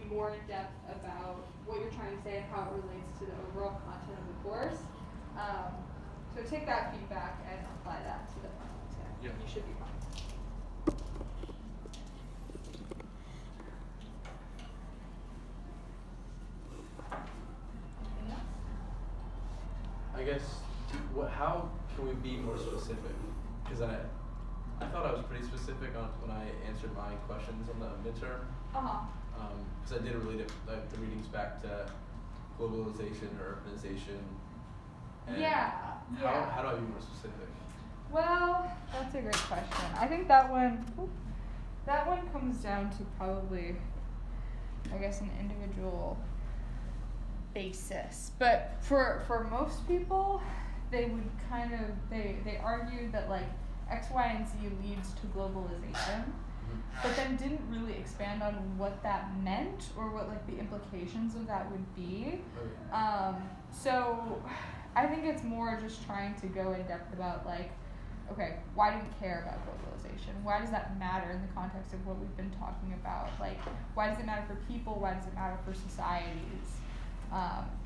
more in depth about what you're trying to say and how it relates to the overall content of the course. So take that feedback and apply that to the final exam. Yeah. You should be fine. Anything else? I guess, how can we be more specific? Because I thought I was pretty specific on when I answered my questions on the midterm. Because I did relate it, like the readings back to globalization or urbanization. And how do I be more specific? Well, that's a great question. I think that one comes down to probably, I guess, an individual basis. But for most people, they would kind of they argued that like X, Y, and Z leads to globalization, but then didn't really expand on what that meant or what like the implications of that would be. So I think it's more just trying to go in depth about like, okay, why do we care about globalization? Why does that matter in the context of what we've been talking about? Like, why does it matter for people? Why does it matter for societies,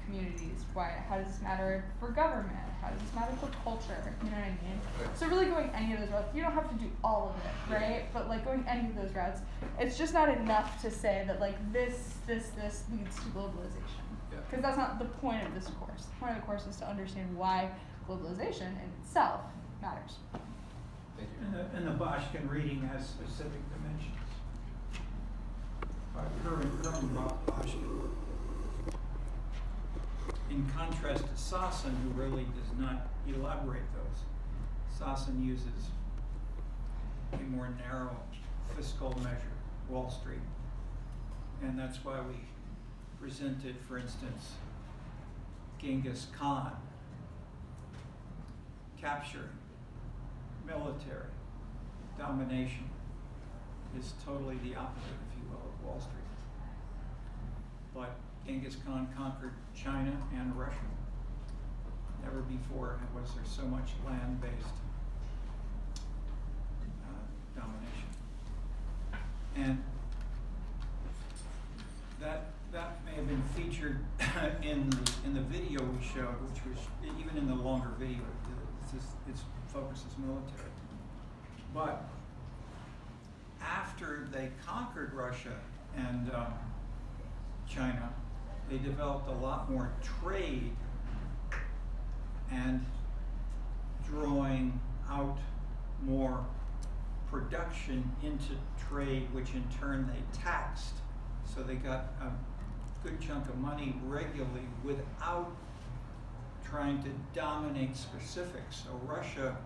communities? How does this matter for government? How does this matter for culture? You know what I mean? So really going any of those routes, you don't have to do all of it, right? But like going any of those routes, it's just not enough to say that like this leads to globalization. Because that's not the point of this course. The point of the course is to understand why globalization in itself matters. Thank you. And the Boschkin reading has specific dimensions. Boschkin. In contrast to Sassen, who really does not elaborate those. Sassen uses a more narrow fiscal measure, Wall Street. And that's why we presented, for instance, Genghis Khan capturing military domination is totally the opposite, if you will, of Wall Street. But Genghis Khan conquered China and Russia. Never before was there so much land-based domination. And that may have been featured in the video we showed, which was even in the longer video. Its focus is military. But after they conquered Russia and China, they developed a lot more trade and drawing out more production into trade, which in turn they taxed. So they got a good chunk of money regularly without trying to dominate specifics. So Russia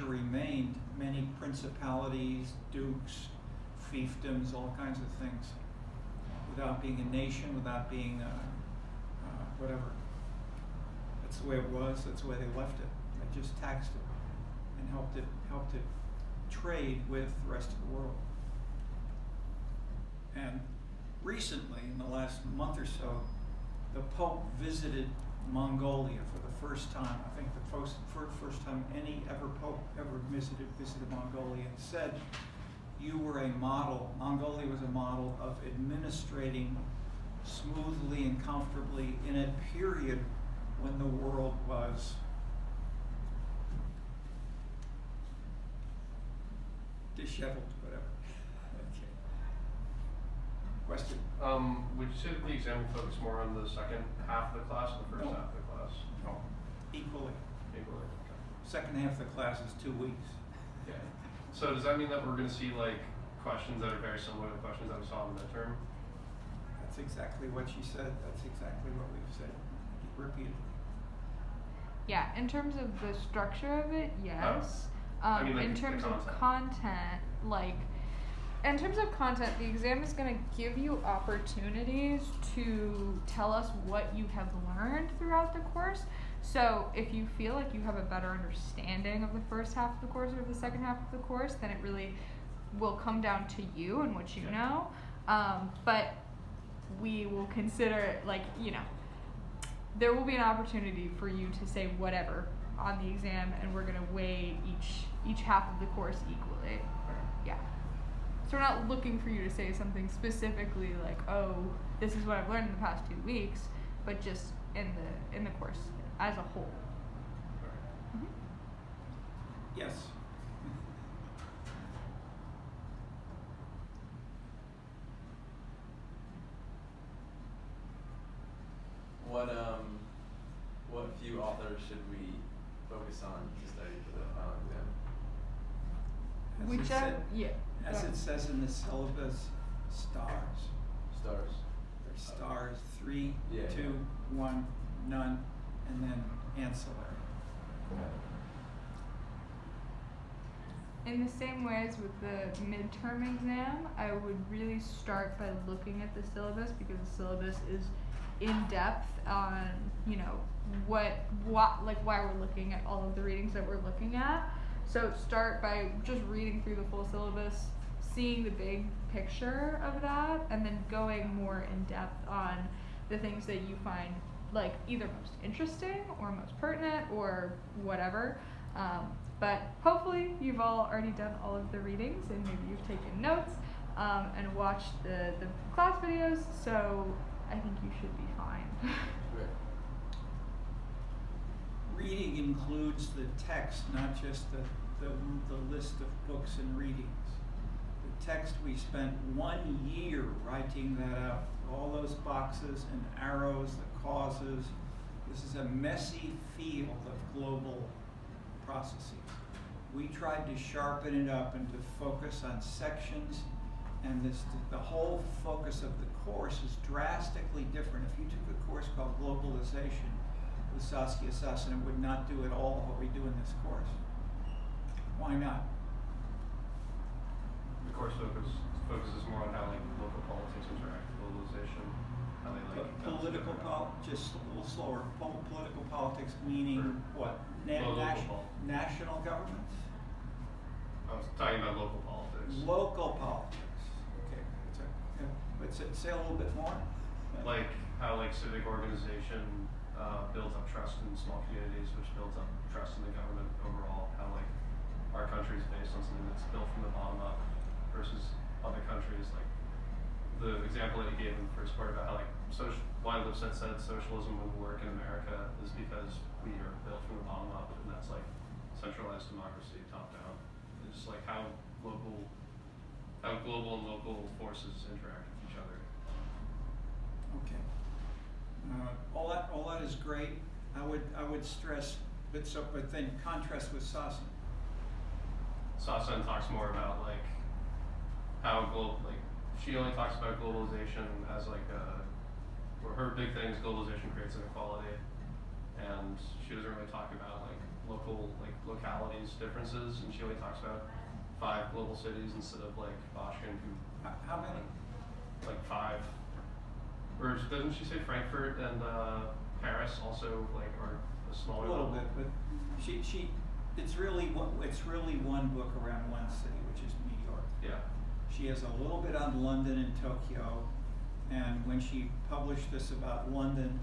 remained many principalities, dukes, fiefdoms, all kinds of things, without being a nation, without being whatever. That's the way it was. That's the way they left it. They just taxed it and helped it trade with the rest of the world. And recently, in the last month or so, the Pope visited Mongolia for the first time. I think the first time any Pope ever visited Mongolia, and said, "You were a model. Mongolia was a model of administrating smoothly and comfortably in a period when the world was disheveled, whatever." Okay. Question? Would you say that the exam would focus more on the second half of the class or the first half of the class? No. Equally. Equally. Okay. Second half of the class is 2 weeks. Yeah. So does that mean that we're going to see like questions that are very similar to questions that we saw in the midterm? That's exactly what she said. That's exactly what we've said repeatedly. Yeah, in terms of the structure of it, yes. I mean, like in terms of content, in terms of content, the exam is going to give you opportunities to tell us what you have learned throughout the course. So if you feel like you have a better understanding of the first half of the course or the second half of the course, then it really will come down to you and what you know. But we will consider, there will be an opportunity for you to say whatever on the exam, and we're going to weigh each half of the course equally. Yeah. So we're not looking for you to say something specifically like, oh, this is what I've learned in the past 2 weeks, but just in the course as a whole. Mm-hmm. Yes. What few authors should we focus on to study for the final exam? As it says in the syllabus, stars. Stars. There's stars, 3, Yeah, 2, yeah. 1, none, and then ancillary. In the same way as with the midterm exam, I would really start by looking at the syllabus, because the syllabus is in depth on, you know, why we're looking at all of the readings that we're looking at. So start by just reading through the full syllabus, seeing the big picture of that, and then going more in depth on the things that you find like either most interesting or most pertinent or whatever. But hopefully you've all already done all of the readings, and maybe you've taken notes and watched the class videos, so I think you should be fine. Right. Reading includes the text, not just the list of books and readings. The text, we spent 1 year writing that out. All those boxes and arrows, the causes. This is a messy field of global processes. We tried to sharpen it up and to focus on sections, and the whole focus of the course is drastically different. If you took a course called Globalization with Saskia Sassen, it would not do at all what we do in this course. Why not? The course focuses more on how like local politics interact with globalization, how they like Just a little slower. Political politics meaning what? National governments? I was talking about local politics. Local politics. Okay. But say a little bit more. Like how like civic organization builds up trust in small communities, which builds up trust in the government overall. How like our country is based on something that's built from the bottom up versus other countries. Like the example that you gave in the first part about how like why Lipset said socialism wouldn't work in America is because we are built from the bottom up, and that's like centralized democracy, top down. It's just like how global and local forces interact with each other. Okay. All that is great. I would stress, but then contrast with Sassen. Sassen talks more about like how she only talks about globalization as like where her big thing is globalization creates inequality, and she doesn't really talk about like localities differences, and she only talks about 5 global cities instead of like Boston. How many? Like 5. Or doesn't she say Frankfurt and Paris also like are a smaller? A little level? bit, but it's really one book around one city, which is New York. Yeah. She has a little bit on London and Tokyo, and when she published this about London,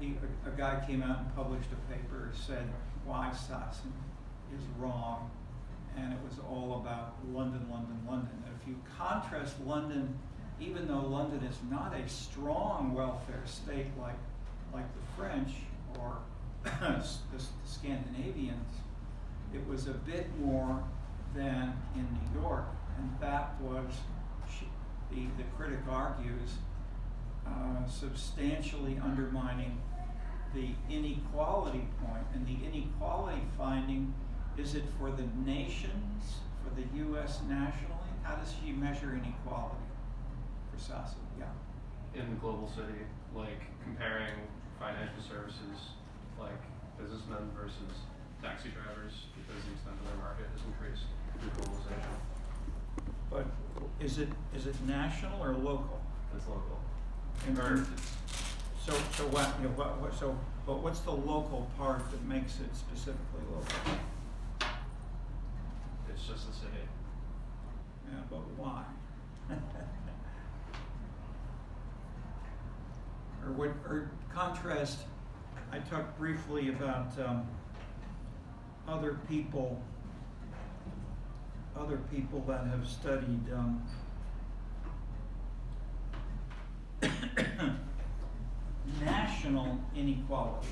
a guy came out and published a paper, said why Sassen is wrong, and it was all about London. And if you contrast London, even though London is not a strong welfare state like the French or the Scandinavians, it was a bit more than in New York, and that was, the critic argues, substantially undermining the inequality point. And the inequality finding, is it for the nations, for the U.S. nationally? How does she measure inequality for Sassen? Yeah. In the global city, like comparing financial services, like businessmen versus taxi drivers, because the extent of their market has increased through globalization. But is it national or local? It's local. But what's the local part that makes it specifically local? It's just the city. Yeah, but why? or contrast, I talked briefly about other people other people that have studied national inequality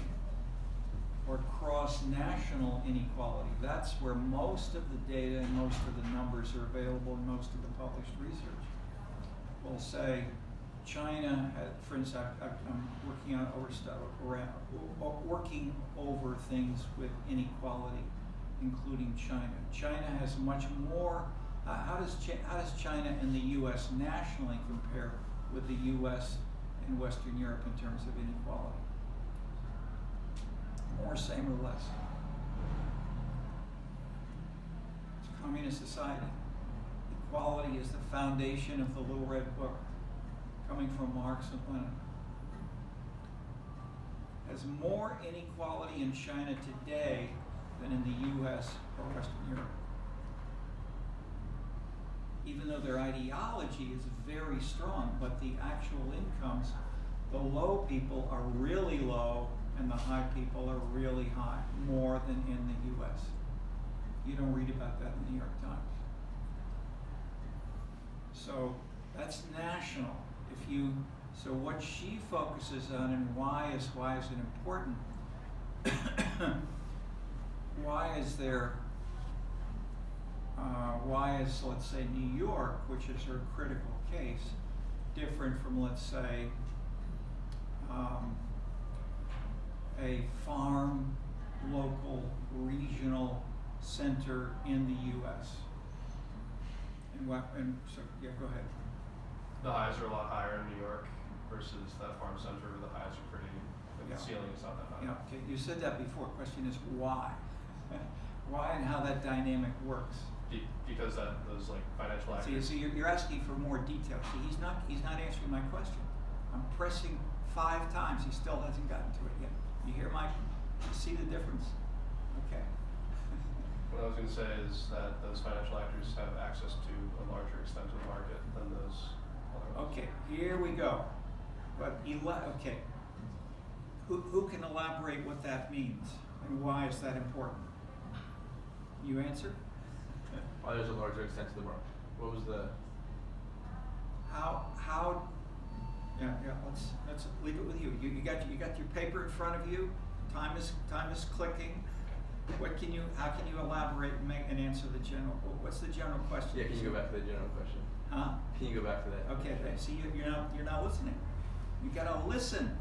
or cross-national inequality. That's where most of the data and most of the numbers are available in most of the published research. We'll say China, for instance, I'm working on working over things with inequality, including China. China has much more. How does China and the U.S. nationally compare with the U.S. and Western Europe in terms of inequality? More, same, or less? It's a communist society. Equality is the foundation of the Little Red Book, coming from Marx and Lenin. There's more inequality in China today than in the U.S. or Western Europe. Even though their ideology is very strong, but the actual incomes, the low people are really low and the high people are really high, more than in the U.S. You don't read about that in the New York Times. So that's national. So what she focuses on and why is it important? Why is, let's say, New York, which is her critical case, different from, let's say, a farm, local, regional center in the U.S.? And so, yeah, go ahead. The highs are a lot higher in New York versus that farm center where the highs are pretty, the ceiling is not that high. Yeah, okay, you said that before. Question is why? Why and how that dynamic works? Because those like financial actors. See, you're asking for more detail. See, he's not answering my question. I'm pressing 5 times. He still hasn't gotten to it yet. You see the difference? Okay. What I was going to say is that those financial actors have access to a larger extent of the market than those other ones. Okay, here we go. But okay, who can elaborate what that means and why is that important? You answer? Why there's a larger extent to the market? What was the? How? Yeah. Let's leave it with you. You got your paper in front of you. Time is clicking. How can you elaborate and answer the general? What's the general question? Yeah, can you go back to the general question? Huh? Can you go back to that? Okay. See, you're not listening. You gotta listen.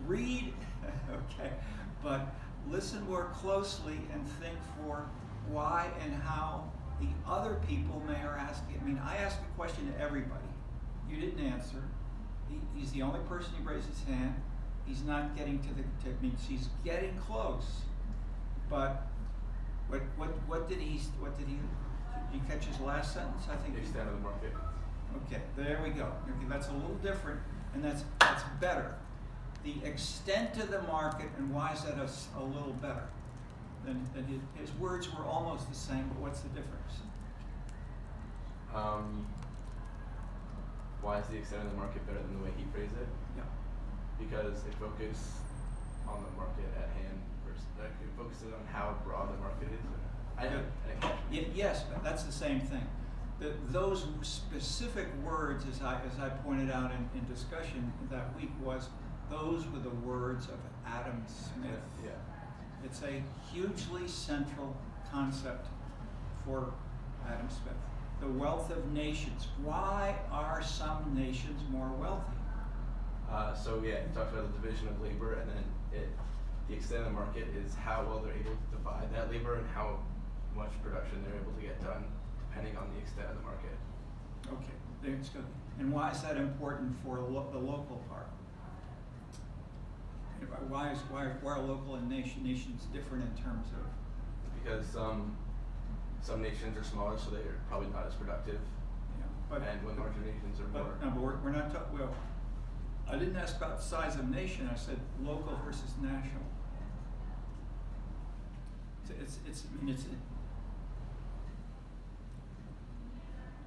Read. Okay, but listen more closely and think for why and how the other people may are asking. I mean, I asked a question to everybody. You didn't answer. He's the only person who raised his hand. He's not getting to he's getting close. But what did you catch his last sentence? I think the extent of the market. Okay, there we go. Okay, that's a little different, and that's better. The extent of the market, and why is that a little better? Than his words were almost the same, but what's the difference? Why is the extent of the market better than the way he phrased it? Yeah. Because they focus on the market at hand versus it focuses on how broad the market is. Yes, but that's the same thing. Those specific words, as I pointed out in discussion that week, those were the words of Adam Smith. Yeah. It's a hugely central concept for Adam Smith. The wealth of nations. Why are some nations more wealthy? He talks about the division of labor, and then the extent of the market is how well they're able to divide that labor and how much production they're able to get done, depending on the extent of the market. Okay, that's good. And why is that important for the local part? Why are local and nations different in terms of? Because some nations are smaller, so they're probably not as productive. Yeah, and when larger nations are more. No, but we're not talking. Well, I didn't ask about the size of nation. I said local versus national.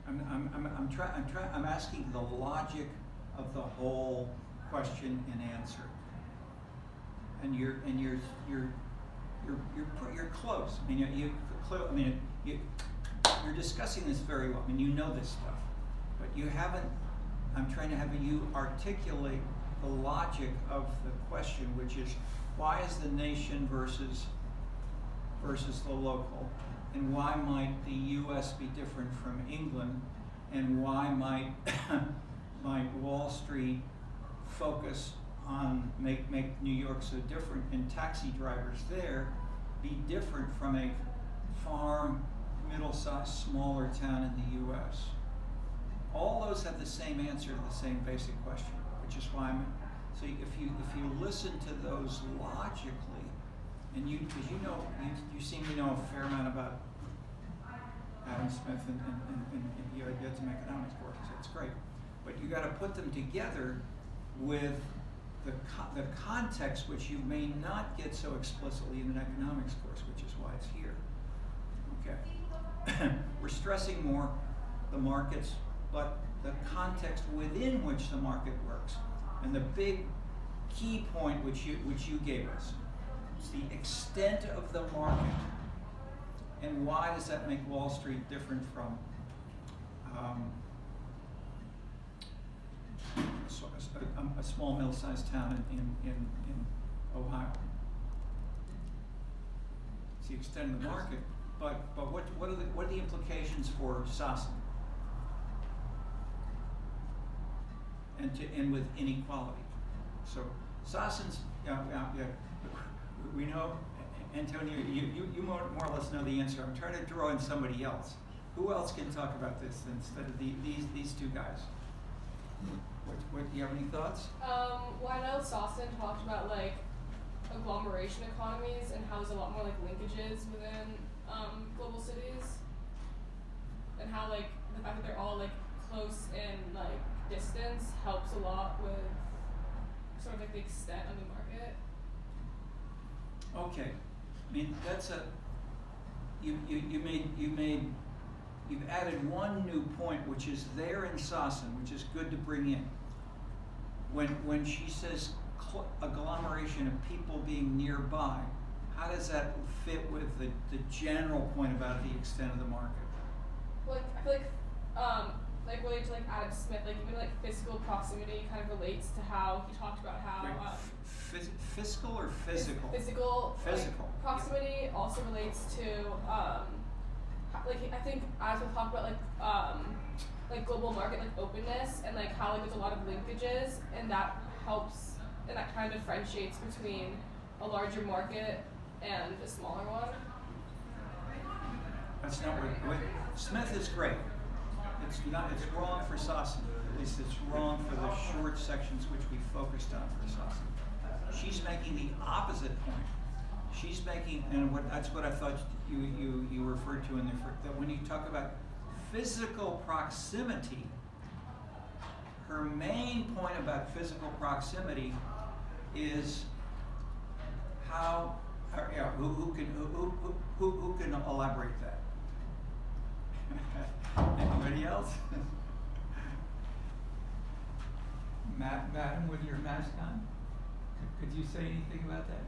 I'm asking the logic of the whole question and answer. And you're close. I mean, you're discussing this very well. I mean, you know this stuff, but you haven't. I'm trying to have you articulate the logic of the question, which is, why is the nation versus the local, and why might the U.S. be different from England, and why might Wall Street focus on make New York so different, and taxi drivers there be different from a farm, middle-sized, smaller town in the U.S. All those have the same answer to the same basic question, which is why so if you listen to those logically, and because you seem to know a fair amount about Adam Smith and you had some economics courses, that's great, but you got to put them together with the context, which you may not get so explicitly in an economics course, which is why it's here. Okay, we're stressing more the markets, but the context within which the market works, and the big key point which you gave us is the extent of the market, and why does that make Wall Street different from a small middle-sized town in Ohio? It's the extent of the market, but what are the implications for Sassen? And with inequality. So Sassen's, we know, Antonio, you more or less know the answer. I'm trying to draw in somebody else. Who else can talk about this instead of these two guys? What do you have any thoughts? Well, I know Sassen talked about like agglomeration economies and how there's a lot more like linkages within global cities, and how like the fact that they're all like close in like distance helps a lot with sort of like the extent of the market. Okay, I mean that's you've added one new point, which is there in Sassen, which is good to bring in. When she says agglomeration of people being nearby, how does that fit with the general point about the extent of the market? Well, I feel like related to like Adam Smith, like even like physical proximity kind of relates to how he talked about how fiscal or physical? Physical. Physical. Like, proximity also relates to like I think as we talked about like global market like openness, and like how like there's a lot of linkages, and that helps, and that kind of differentiates between a larger market and a smaller one. That's not what Smith is great. It's wrong for Sassen. At least it's wrong for the short sections which we focused on for Sassen. She's making the opposite point. She's making, and that's what I thought you referred to in that when you talk about physical proximity, her main point about physical proximity is how, who can elaborate that? Anybody else? Madam, with your mask on, could you say anything about that?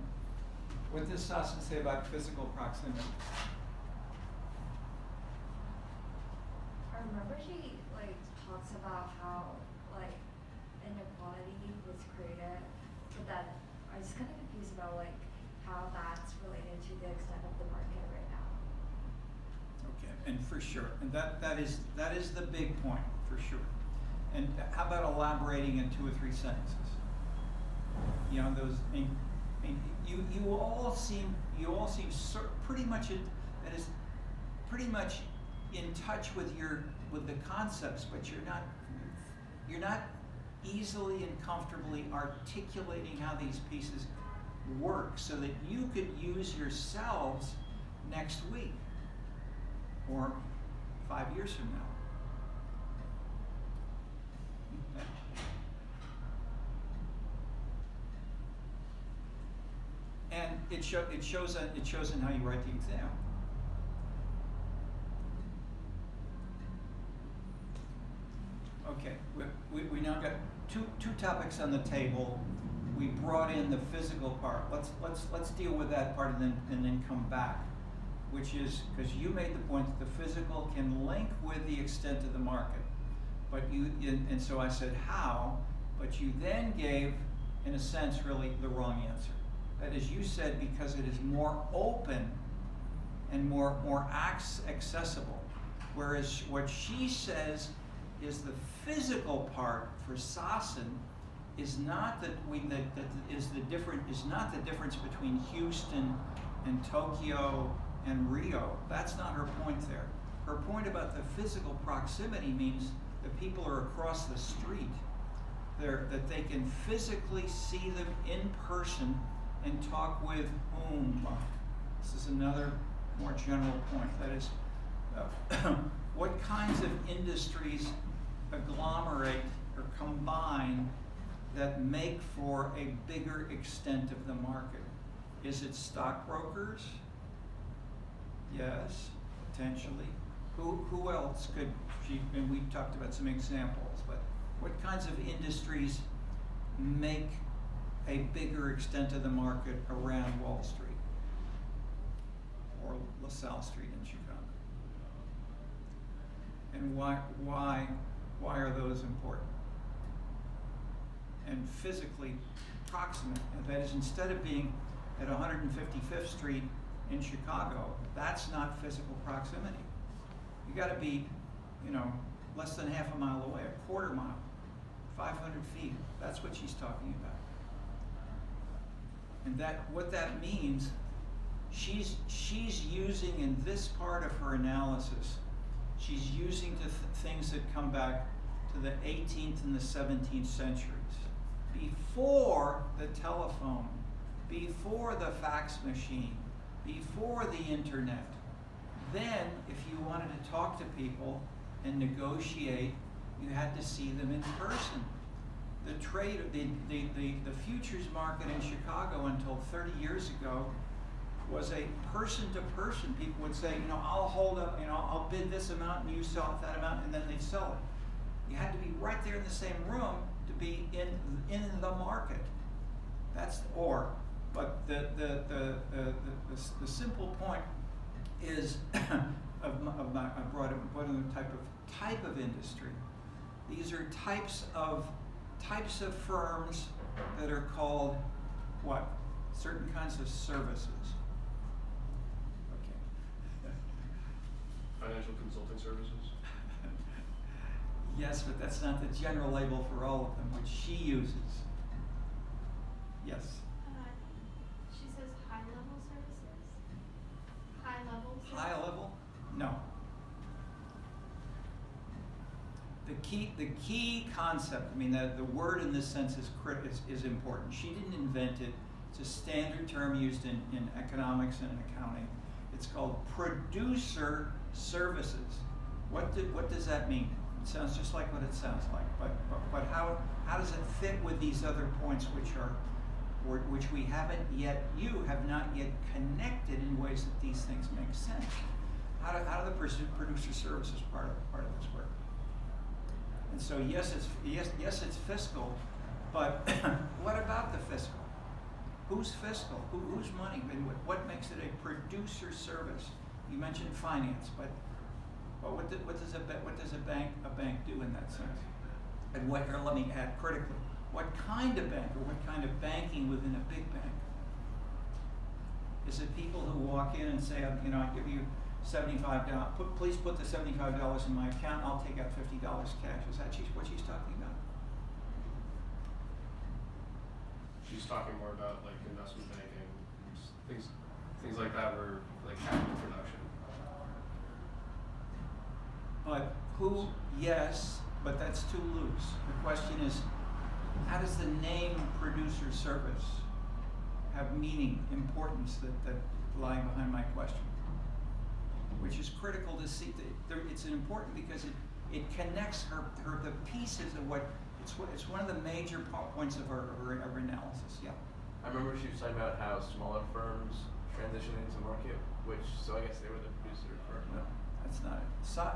What does Sassen say about physical proximity? I remember she talks about how inequality was created, but that I was kind of confused about how that's related to the extent of the market right now. Okay, and for sure, and that is the big point for sure. And how about elaborating in 2 or 3 sentences? You know, those. You all seem pretty much in touch with the concepts, but you're not easily and comfortably articulating how these pieces work, so that you could use yourselves next week or 5 years from now. And it shows in how you write the exam. Okay, we now got two topics on the table. We brought in the physical part. Let's deal with that part and then come back. which is, because you made the point that the physical can link with the extent of the market. But and so I said how, but you then gave, in a sense, really the wrong answer. That is, you said because it is more open and more accessible. Whereas what she says is the physical part for Sassen is not is not the difference between Houston and Tokyo and Rio. That's not her point there. Her point about the physical proximity means that people are across the street. That they can physically see them in person and talk with whom. This is another more general point. That is, what kinds of industries agglomerate or combine that make for a bigger extent of the market? Is it stockbrokers? Yes, potentially. Who else could she, and we talked about some examples, but what kinds of industries make a bigger extent of the market around Wall Street or LaSalle Street in Chicago? And why are those important? And physically proximate, and that is, instead of being at 155th Street in Chicago, that's not physical proximity. You got to be, less than half a mile away, a quarter mile, 500 feet. That's what she's talking about. And what that means, she's using in this part of her analysis, she's using things that come back to the 18th and the 17th centuries, before the telephone, before the fax machine, before the internet. Then, if you wanted to talk to people and negotiate, you had to see them in person. The trade, the futures market in Chicago until 30 years ago was a person-to-person. People would say, I'll hold up, I'll bid this amount and you sell it that amount, and then they'd sell it. You had to be right there in the same room to be in the market. But the simple point is I brought in a type of industry. These are types of firms that are called what? Certain kinds of services. Okay. Financial consulting services? Yes, but that's not the general label for all of them, which she uses. Yes? She says high-level services? High-level services? High level? No. The key concept, the word in this sense is important. She didn't invent it. It's a standard term used in economics and in accounting. It's called producer services. What does that mean? It sounds just like what it sounds like, but how does it fit with these other points which we haven't yet, you have not yet connected in ways that these things make sense? How do the producer services part of this work? And so yes, it's fiscal, but what about the fiscal? Who's fiscal? Whose money? And what makes it a producer service? You mentioned finance, but what does a bank do in that sense? And let me add critically, what kind of bank or what kind of banking within a big bank? Is it people who walk in and say, I give you $75, please put the $75 in my account, I'll take out $50 cash. Is that what she's talking about? She's talking more about like investment banking, things like that, were like capital production. But yes, but that's too loose. The question is, how does the name producer service have meaning, importance that lie behind my question? Which is critical to see. It's important because it connects the pieces of what, it's one of the major points of our analysis, yeah. I remember she was talking about how smaller firms transition into market, so I guess they were the producer firm. No, that's not it.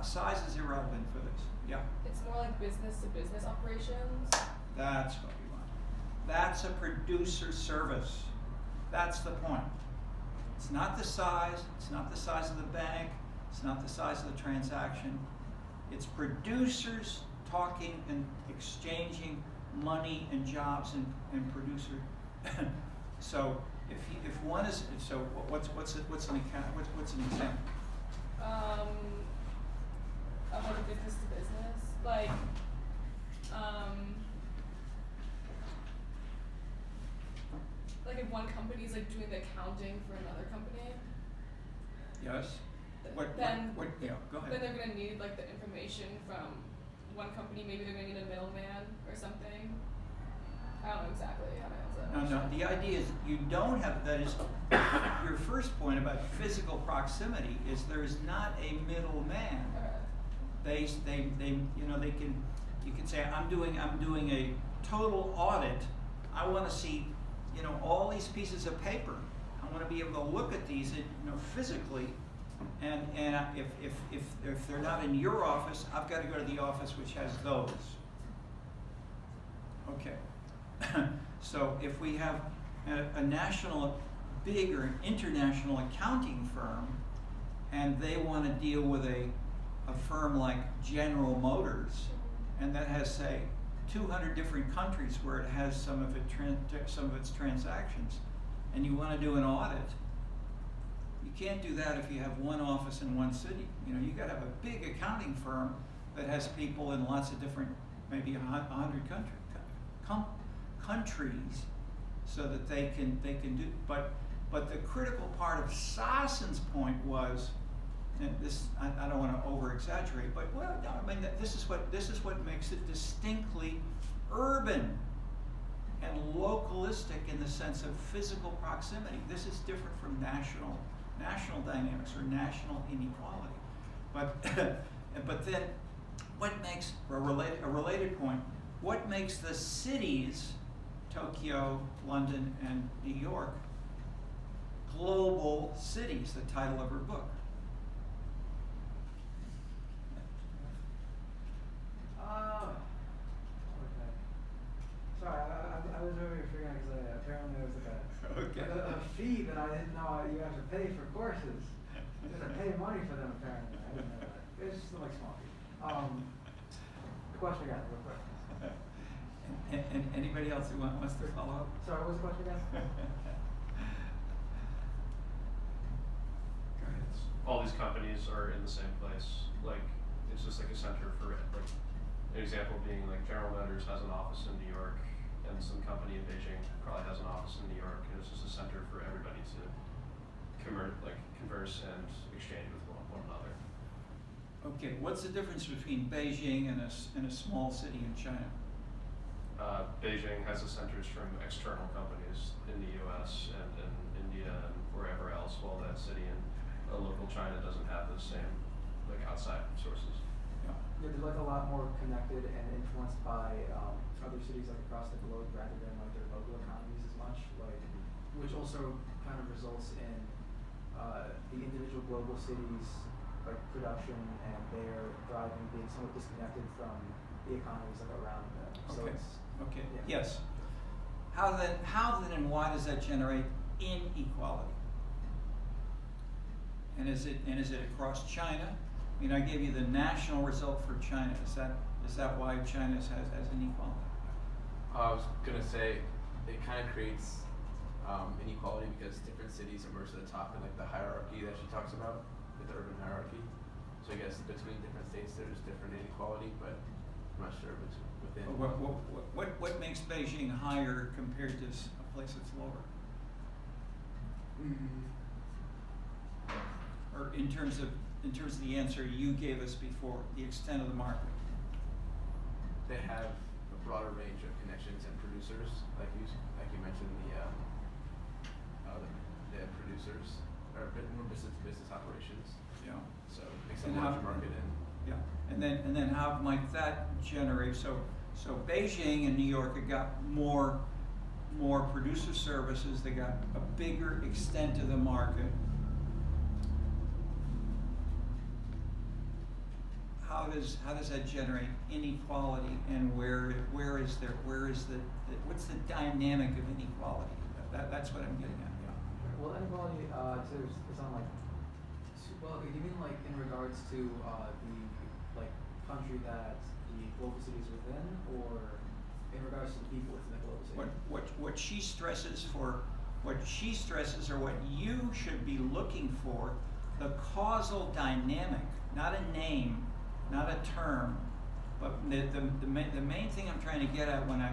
Size is irrelevant for this, yeah. It's more like business-to-business operations. That's what we want. That's a producer service. That's the point. It's not the size, it's not the size of the bank, it's not the size of the transaction. It's producers talking and exchanging money and jobs and producer. So if one is, so what's an example? Of like a business to business, like if one company is like doing the accounting for another company. Yes. Yeah, go ahead. Then they're gonna need like the information from one company. Maybe they're gonna need a middleman or something. I don't know exactly how to answer that. No. The idea is you don't have. That is your first point about physical proximity. Is there is not a middleman. Okay. You can say I'm doing a total audit. I want to see, all these pieces of paper. I want to be able to look at these, physically. And if they're not in your office, I've got to go to the office which has those. Okay. So if we have a national, big or an international accounting firm, and they want to deal with a firm like General Motors, and that has, say, 200 different countries where it has some of its transactions, and you want to do an audit, you can't do that if you have one office in one city. You got to have a big accounting firm that has people in lots of different, maybe 100 countries, so that they can do. But the critical part of Sassen's point was, and this I don't want to over exaggerate, but this is what makes it distinctly urban and localistic in the sense of physical proximity. This is different from national dynamics or national inequality. But then, what makes a related point? What makes the cities, Tokyo, London, and New York, global cities? The title of her book. Okay. Sorry, I was over here figuring out because apparently there was a fee that I didn't know you have to pay for courses. You have to pay money for them apparently. I didn't know that. It's just like small fee. The question again, real quick. And anybody else who wants to follow up? Sorry, what was the question again? Go ahead. All these companies are in the same place. Like, it's just like a center for it. Like, an example being like General Motors has an office in New York, and some company in Beijing probably has an office in New York, and it's just a center for everybody to converse and exchange with one another. Okay, what's the difference between Beijing and a small city in China? Beijing has the centers from external companies in the U.S. and in India and wherever else, while that city in local China doesn't have the same outside sources. Yeah, they're like a lot more connected and influenced by other cities across the globe rather than their local economies as much, which also kind of results in the individual global cities production and their thriving being somewhat disconnected from the economies around them. So Okay. Okay. Yeah. Yes. How then and why does that generate inequality? And is it across China? I mean, I gave you the national result for China. Is that why China has inequality? I was gonna say it kind of creates inequality because different cities emerge to the top in the hierarchy that she talks about, with the urban hierarchy. So I guess between different states there's different inequality, but I'm not sure if it's within. What makes Beijing higher compared to a place that's lower? Or in terms of the answer you gave us before, the extent of the market. They have a broader range of connections and producers, like you mentioned, they have producers or more business operations. Yeah. So it makes it a larger market. Yeah. And then how might that generate? So Beijing and New York have got more producer services. They got a bigger extent of the market. How does that generate inequality, and what's the dynamic of inequality? That's what I'm getting at. Yeah. well, inequality, so it's on like, well, you mean like in regards to the like country that the global city is within, or in regards to the people within the global city? What she stresses or what you should be looking for, the causal dynamic, not a name, not a term, but the main thing I'm trying to get at when I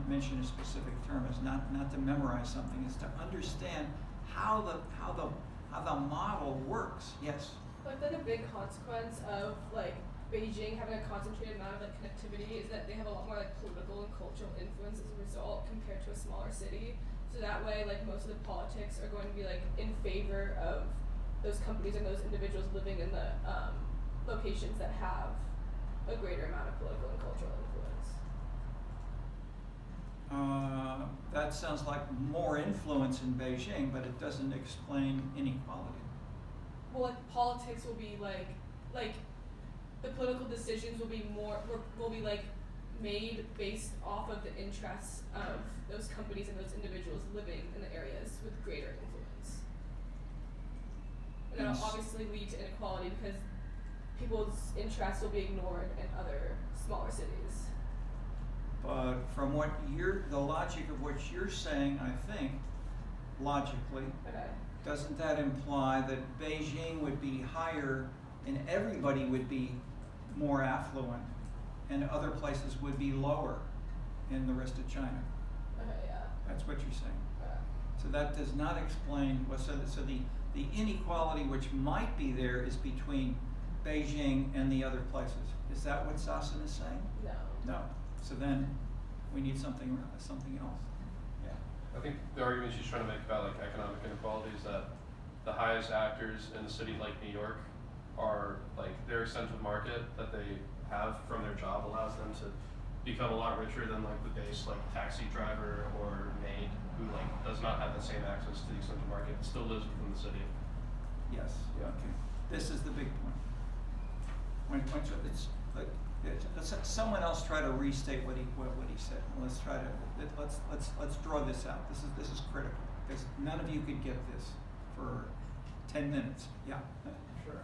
mention a specific term is not to memorize something, is to understand how the model works. Yes. Like a big consequence of like Beijing having a concentrated amount of like connectivity is that they have a lot more like political and cultural influence as a result compared to a smaller city. So that way, like most of the politics are going to be like in favor of those companies and those individuals living in the locations that have a greater amount of political and cultural influence. That sounds like more influence in Beijing, but it doesn't explain inequality. Well, like politics will be like the political decisions will be like made based off of the interests of those companies and those individuals living in the areas with greater influence. And that'll obviously lead to inequality because people's interests will be ignored in other smaller cities. But from the logic of what you're saying, I think, logically, Okay. doesn't that imply that Beijing would be higher and everybody would be more affluent and other places would be lower in the rest of China? Okay, yeah. That's what you're saying. Okay. So that does not explain, so the inequality which might be there is between Beijing and the other places. Is that what Sassen is saying? No. No. So then we need something else. Yeah. I think the argument she's trying to make about like economic inequality is that the highest actors in a city like New York are like their extensive market that they have from their job allows them to become a lot richer than like the base like taxi driver or maid who like does not have the same access to the extensive market, still lives within the city. Yes. Yeah. Okay. This is the big point. Let's someone else try to restate what he said. Let's draw this out. This is critical because none of you could get this for 10 minutes. Yeah. Sure.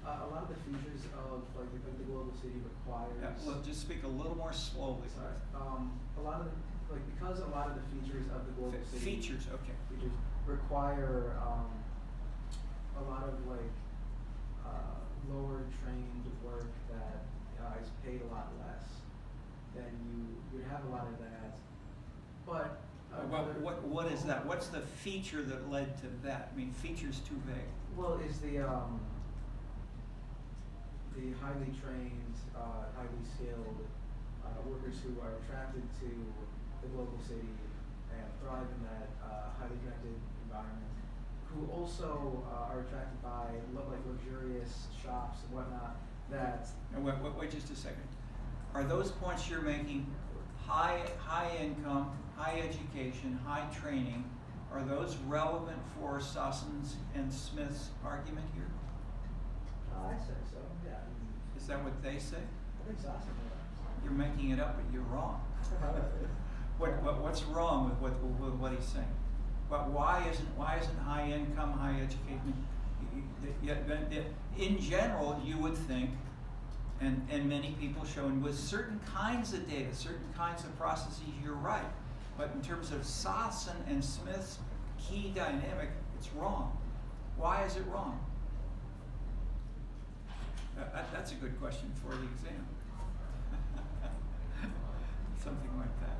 A lot of the features of like the global city requires. Yeah, well, just speak a little more slowly. Sorry. Because a lot of the features of the global city. Features. Okay. Features require a lot of like lower trained work that is paid a lot less. Then you have a lot of that. But what is that? What's the feature that led to that? I mean, feature's too vague. Well, is the highly trained, highly skilled workers who are attracted to the global city and thrive in that highly connected environment, who also are attracted by like luxurious shops and whatnot. That wait just a second. Are those points you're making high income, high education, high training? Are those relevant for Sassen's and Smith's argument here? I say so. Yeah. Is that what they say? I think Sassen. You're making it up, but you're wrong. What's wrong with what he's saying? But why isn't high income, high education? In general, you would think, and many people show, and with certain kinds of data, certain kinds of processes, you're right. But in terms of Sassen and Smith's key dynamic, it's wrong. Why is it wrong? That's a good question for the exam. Something like that.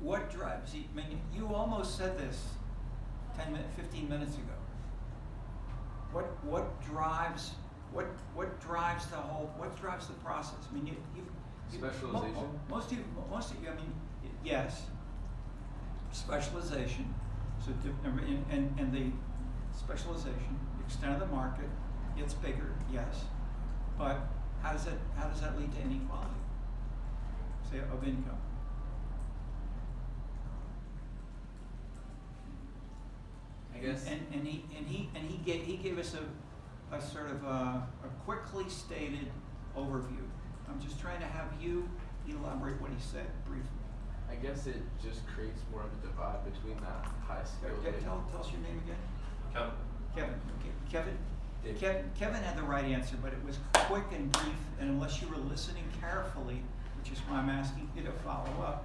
What drives? I mean, you almost said this 15 minutes ago. What drives the whole? What drives the process? I mean, you specialization. Most of you. I mean, yes. Specialization. So and the specialization, the extent of the market gets bigger. Yes, but how does that lead to inequality? Say of income. I guess. And he gave us a sort of a quickly stated overview. I'm just trying to have you elaborate what he said briefly. I guess it just creates more of a divide between that high skill. Tell us your name again. Kevin. Kevin. Okay. Kevin. Dave. Kevin had the right answer, but it was quick and brief, and unless you were listening carefully, which is why I'm asking you to follow up,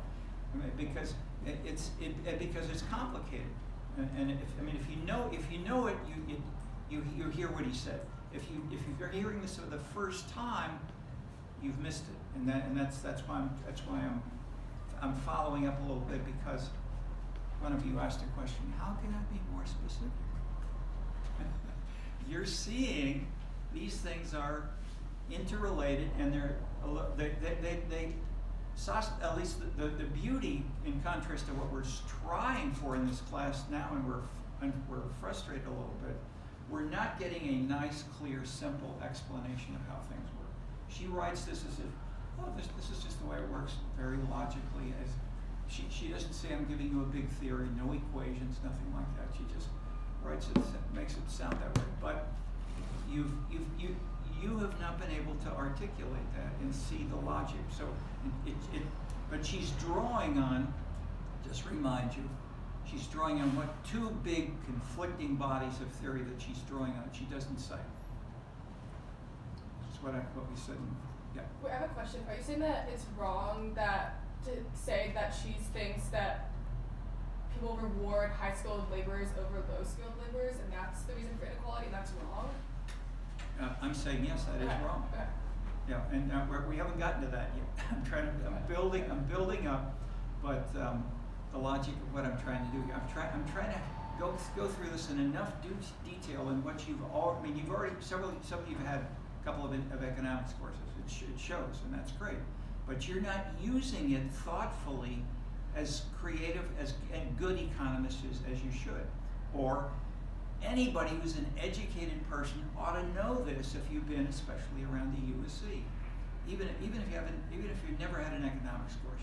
I mean, because it's complicated. And if you know it, you hear what he said. If you're hearing this for the first time, you've missed it, and that's why I'm following up a little bit, because one of you asked a question. How can I be more specific? You're seeing these things are interrelated, and at least the beauty, in contrast to what we're trying for in this class now, and we're frustrated a little bit, we're not getting a nice, clear, simple explanation of how things work. She writes this as if, oh, this is just the way it works, very logically. As she doesn't say, I'm giving you a big theory, no equations, nothing like that. She just writes it, makes it sound that way. But you have not been able to articulate that and see the logic. So but she's drawing on, just remind you, she's drawing on what two big conflicting bodies of theory that she's drawing on. She doesn't cite. That's what we said. Yeah. Wait, I have a question. Are you saying that it's wrong to say that she thinks that people reward high-skilled laborers over low-skilled laborers, and that's the reason for inequality, and that's wrong? I'm saying yes, that is wrong. Okay. Yeah, and we haven't gotten to that yet. I'm building up, but the logic of what I'm trying to do. I'm trying to go through this in enough detail in what you've already some of you have had a couple of economics courses. It shows, and that's great. But you're not using it thoughtfully, as creative and good economists as you should. Or anybody who's an educated person ought to know this if you've been, especially around the USC. Even if you've never had an economics course,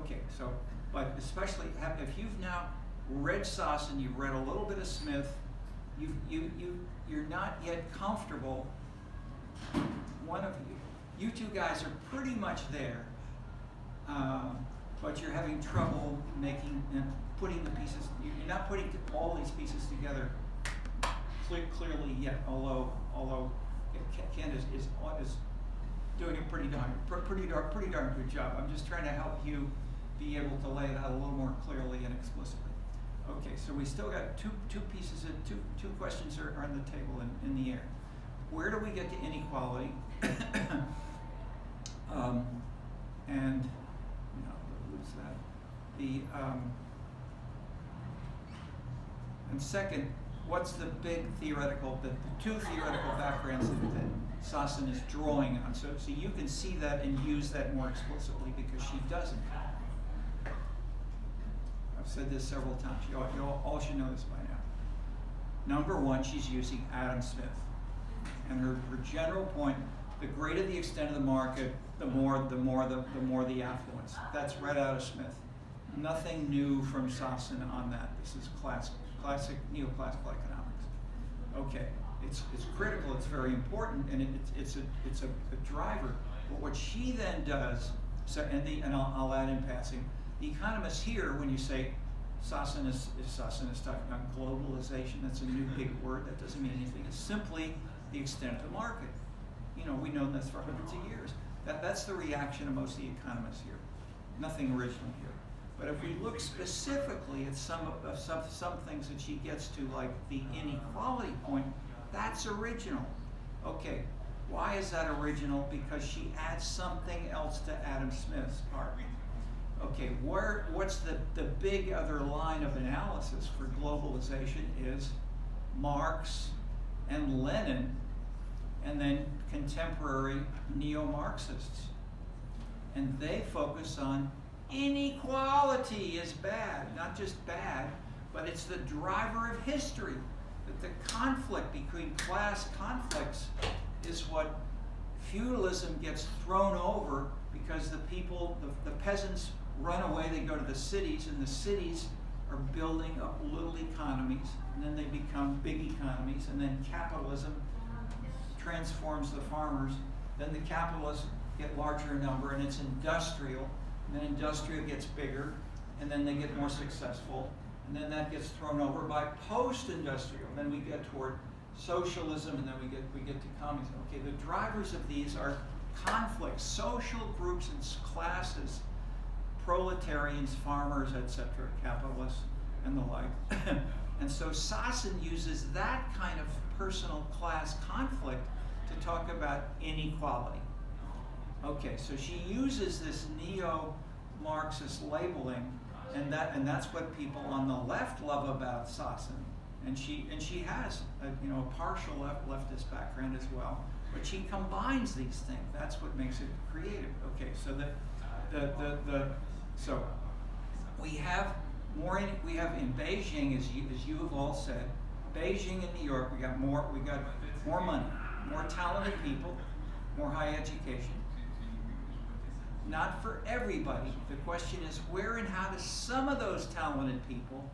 okay. So, but especially if you've now read Sassen, you've read a little bit of Smith, you're not yet comfortable. One of you two guys are pretty much there, but you're having trouble putting the pieces. You're not putting all these pieces together clearly yet. Although Ken is doing a pretty darn good job. I'm just trying to help you be able to lay it out a little more clearly and explicitly. Okay, so we still got two pieces of two questions are on the table in the air. Where do we get to inequality? And lose that. And second, what's the big theoretical, the two theoretical backgrounds that Sassen is drawing on? So you can see that and use that more explicitly, because she doesn't. I've said this several times. You all should know this by now. Number one, she's using Adam Smith. And her general point, the greater the extent of the market, the more the affluence. That's right out of Smith. Nothing new from Sassen on that. This is classic neoclassical economics. Okay, it's critical. It's very important, and it's a driver. But what she then does, and I'll add in passing, the economists here, when you say Sassen is talking about globalization, that's a new big word. That doesn't mean anything. It's simply the extent of the market. We know this for hundreds of years. That's the reaction of most of the economists here. Nothing original here. But if we look specifically at some things that she gets to, like the inequality point, that's original. Okay, why is that original? Because she adds something else to Adam Smith's part. Okay, what's the big other line of analysis for globalization is Marx and Lenin, and then contemporary neo-Marxists. And they focus on inequality is bad. Not just bad, but it's the driver of history. That the conflict between class conflicts is what feudalism gets thrown over, because the people, the peasants run away, they go to the cities, and the cities are building up little economies, and then they become big economies, and then capitalism transforms the farmers. Then the capitalists get larger in number, and it's industrial, and then industrial gets bigger, and then they get more successful, and then that gets thrown over by post-industrial. Then we get toward socialism, and then we get to communism. Okay, the drivers of these are conflicts, social groups and classes, proletarians, farmers, etc., capitalists, and the like. And so Sassen uses that kind of personal class conflict to talk about inequality. Okay, so she uses this neo-Marxist labeling, and that's what people on the left love about Sassen. And she has a partial leftist background as well, but she combines these things. That's what makes it creative. Okay, so so we have in Beijing, as you have all said, Beijing and New York, we got more money, more talented people, more high education. Not for everybody. The question is, where and how do some of those talented people,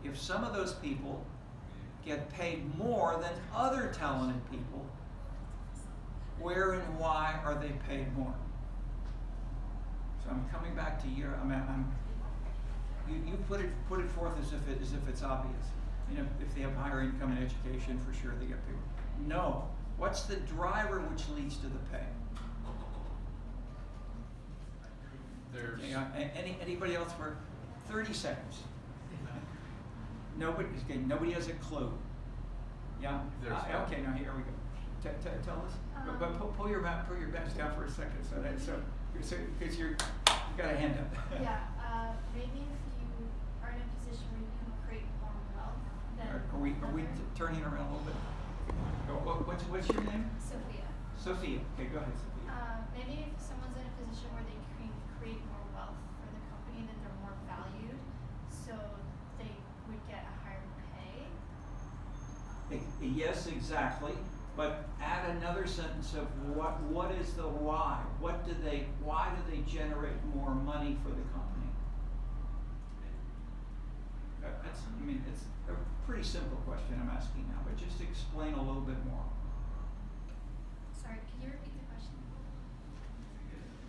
if some of those people get paid more than other talented people, where and why are they paid more? So I'm coming back to you. You put it forth as if it's obvious. If they have higher income and education, for sure they get paid. No. What's the driver which leads to the pay? Anybody else for 30 seconds? Nobody has a clue. Yeah. Okay. Now here we go. Tell us. But pull your bench down for a second, because you've got a hand up. Yeah. Maybe if you are in a position where you can create more wealth, then. Are we turning around a little bit? What's your name? Sophia. Sophia. Okay, go ahead, Sophia. Maybe if someone's in a position where they can create more wealth for the company, then they're more valued, so they would get a higher pay. Yes, exactly. But add another sentence of what is the why? Why do they generate more money for the company? It's a pretty simple question I'm asking now, but just explain a little bit more. Sorry, can you repeat the question?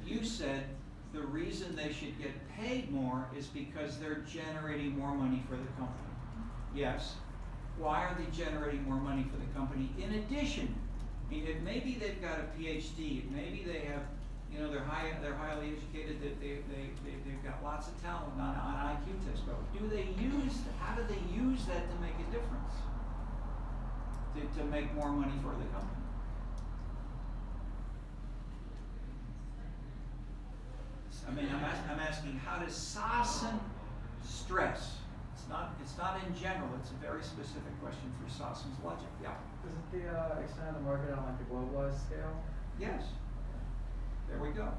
You said the reason they should get paid more is because they're generating more money for the company. Yes. Why are they generating more money for the company? In addition, maybe they've got a PhD, maybe they have, they're highly educated, they've got lots of talent on IQ tests, but how do they use that to make a difference? To make more money for the company? I'm asking, how does Sassen stress? It's not in general. It's a very specific question for Sassen's logic. Yeah. Isn't the extent of the market on like a globalized scale? Yes. There we go.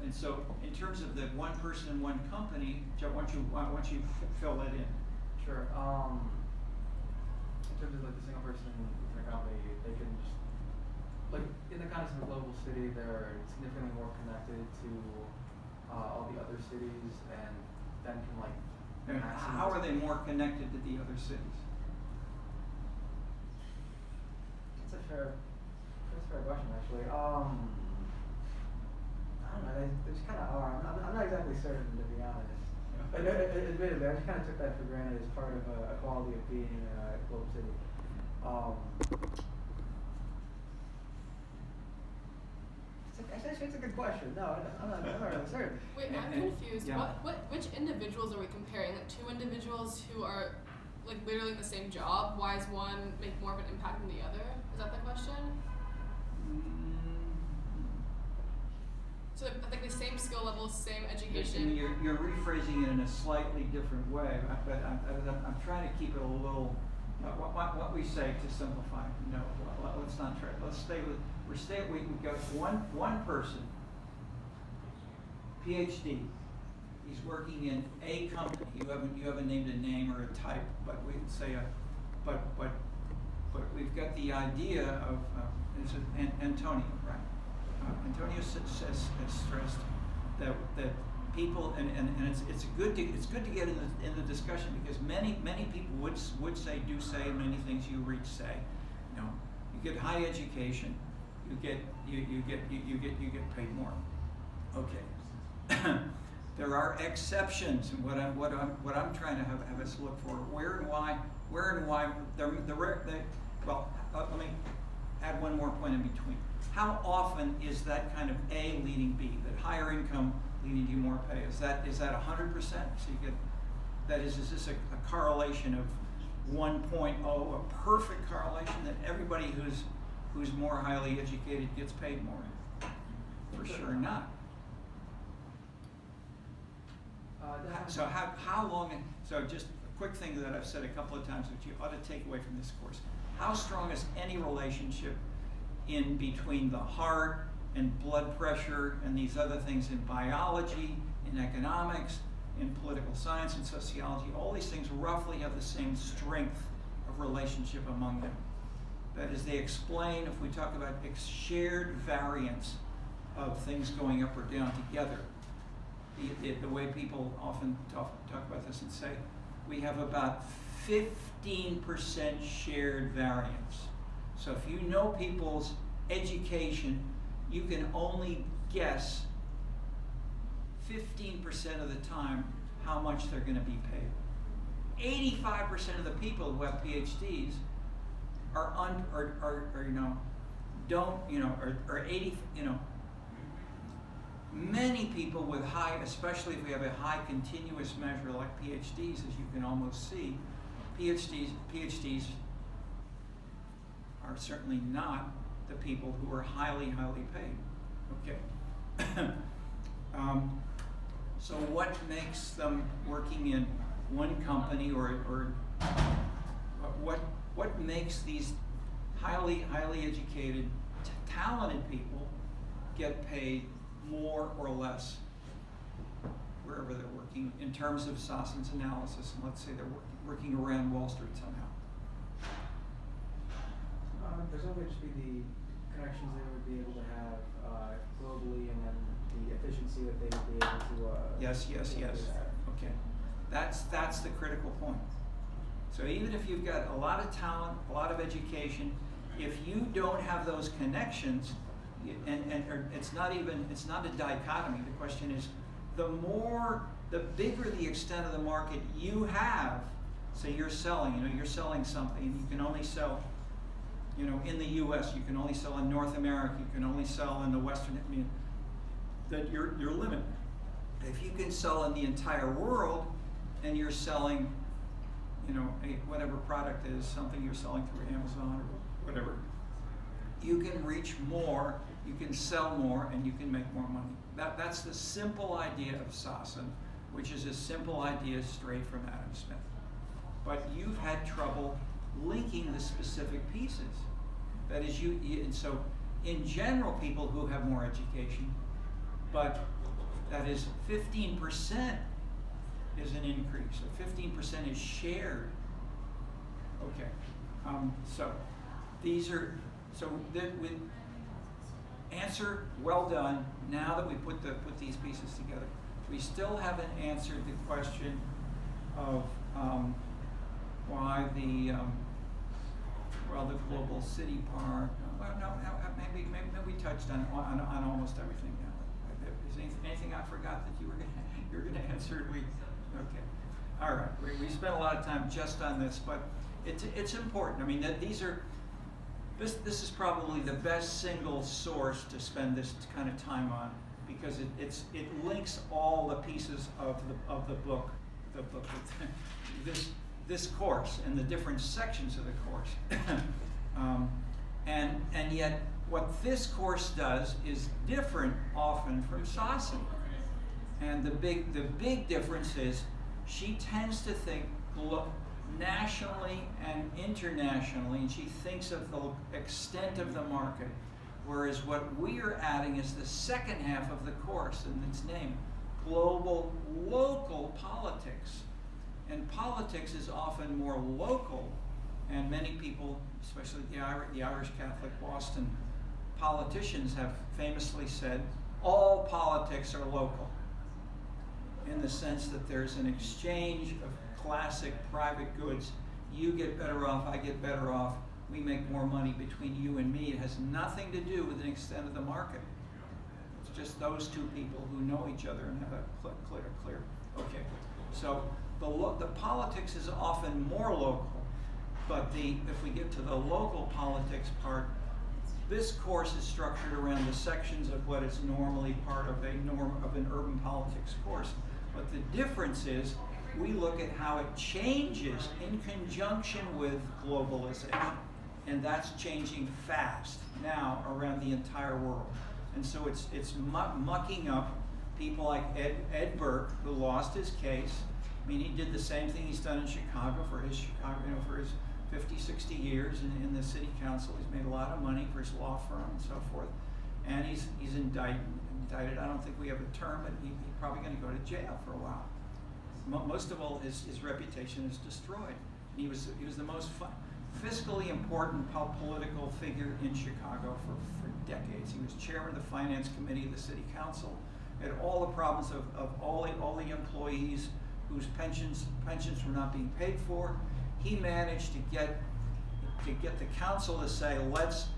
And so in terms of the one person, one company, Joe, why don't you fill that in? Sure. In terms of like the single person in a company, they can just in the context of a global city, they're significantly more connected to all the other cities, and then can how are they more connected to the other cities? That's a fair question, actually. I don't know. They just kind of are. I'm not exactly certain, to be honest. But admittedly, I just kind of took that for granted as part of a quality of being in a global city. Actually, it's a good question. No, I'm not really certain. Wait, I'm confused. Yeah. Which individuals are we comparing? Like two individuals who are like literally in the same job? Why does one make more of an impact than the other? Is that the question? So like the same skill level, same education. You're rephrasing it in a slightly different way, but I'm trying to keep it a little. What we say to simplify. No, let's not try. Let's stay with. We've got one person, PhD. He's working in a company. You haven't named a name or a type, but we say but we've got the idea of Antonio, right? Antonio has stressed that people, and it's good to get in the discussion, because many people would say, many things you reach say. You know, you get high education, you get paid more. Okay. There are exceptions, and what I'm trying to have us look for, where and why. Let me add one more point in between. How often is that kind of A leading B, that higher income leading to more pay? Is that 100%? So you get, that is this a correlation of 1.0, a perfect correlation that everybody who's more highly educated gets paid more? For sure not. So how long, so just a quick thing that I've said a couple of times, which you ought to take away from this course. How strong is any relationship in between the heart and blood pressure and these other things in biology, in economics, in political science and sociology? All these things roughly have the same strength of relationship among them. That is, they explain, if we talk about shared variance of things going up or down together, the way people often talk about this and say, we have about 15% shared variance. So if you know people's education, you can only guess 15% of the time how much they're going to be paid. 85% of the people who have PhDs many people with high, especially if we have a high continuous measure like PhDs, as you can almost see, PhDs are certainly not the people who are highly paid. Okay. So what makes them working in one company, or what makes these highly educated, talented people get paid more or less wherever they're working, in terms of Sassen's analysis, and let's say they're working around Wall Street somehow? Presumably just be the connections they would be able to have globally, and then the efficiency that they would be able to Yes. Okay. That's the critical point. So even if you've got a lot of talent, a lot of education, if you don't have those connections, or it's not a dichotomy. The question is, the bigger the extent of the market you have. So you're selling something, and you can only sell, in the U.S. You can only sell in North America. You can only sell in the Western. That you're limited. If you can sell in the entire world, and you're selling, whatever product is something you're selling through Amazon or whatever, you can reach more, you can sell more, and you can make more money. That's the simple idea of Sassen, which is a simple idea straight from Adam Smith. But you've had trouble linking the specific pieces. That is, and so in general, people who have more education, but that is 15% is an increase, or 15% is shared. Okay, so these are, with answer well done. Now that we put these pieces together, we still haven't answered the question of why the global city part. Well, no, maybe we touched on almost everything now. Is anything I forgot that you were gonna answer? Okay, all right. We spent a lot of time just on this, but it's important. I mean, that these are. This is probably the best single source to spend this kind of time on, because it links all the pieces of the book, this course and the different sections of the course, and yet what this course does is different often from Sassen, and the big difference is she tends to think nationally and internationally, and she thinks of the extent of the market, whereas what we are adding is the second half of the course, and its name, global local politics. And politics is often more local, and many people, especially the Irish Catholic Boston politicians, have famously said all politics are local. in the sense that there's an exchange of classic private goods. You get better off, I get better off, we make more money between you and me. It has nothing to do with an extent of the market. It's just those two people who know each other and have a clear. Okay, so the politics is often more local, but if we get to the local politics part, this course is structured around the sections of what is normally part of an urban politics course. But the difference is we look at how it changes in conjunction with globalization. And that's changing fast now around the entire world. And so it's mucking up people like Ed Burke, who lost his case. I mean, he did the same thing he's done in Chicago for his 50, 60 years in the city council. He's made a lot of money for his law firm and so forth. And he's indicted. I don't think we have a term, but he's probably going to go to jail for a while. Most of all, his reputation is destroyed. He was the most fiscally important political figure in Chicago for decades. He was chairman of the finance committee of the city council. Had all the problems of all the employees whose pensions were not being paid for. He managed to get the council to say, let's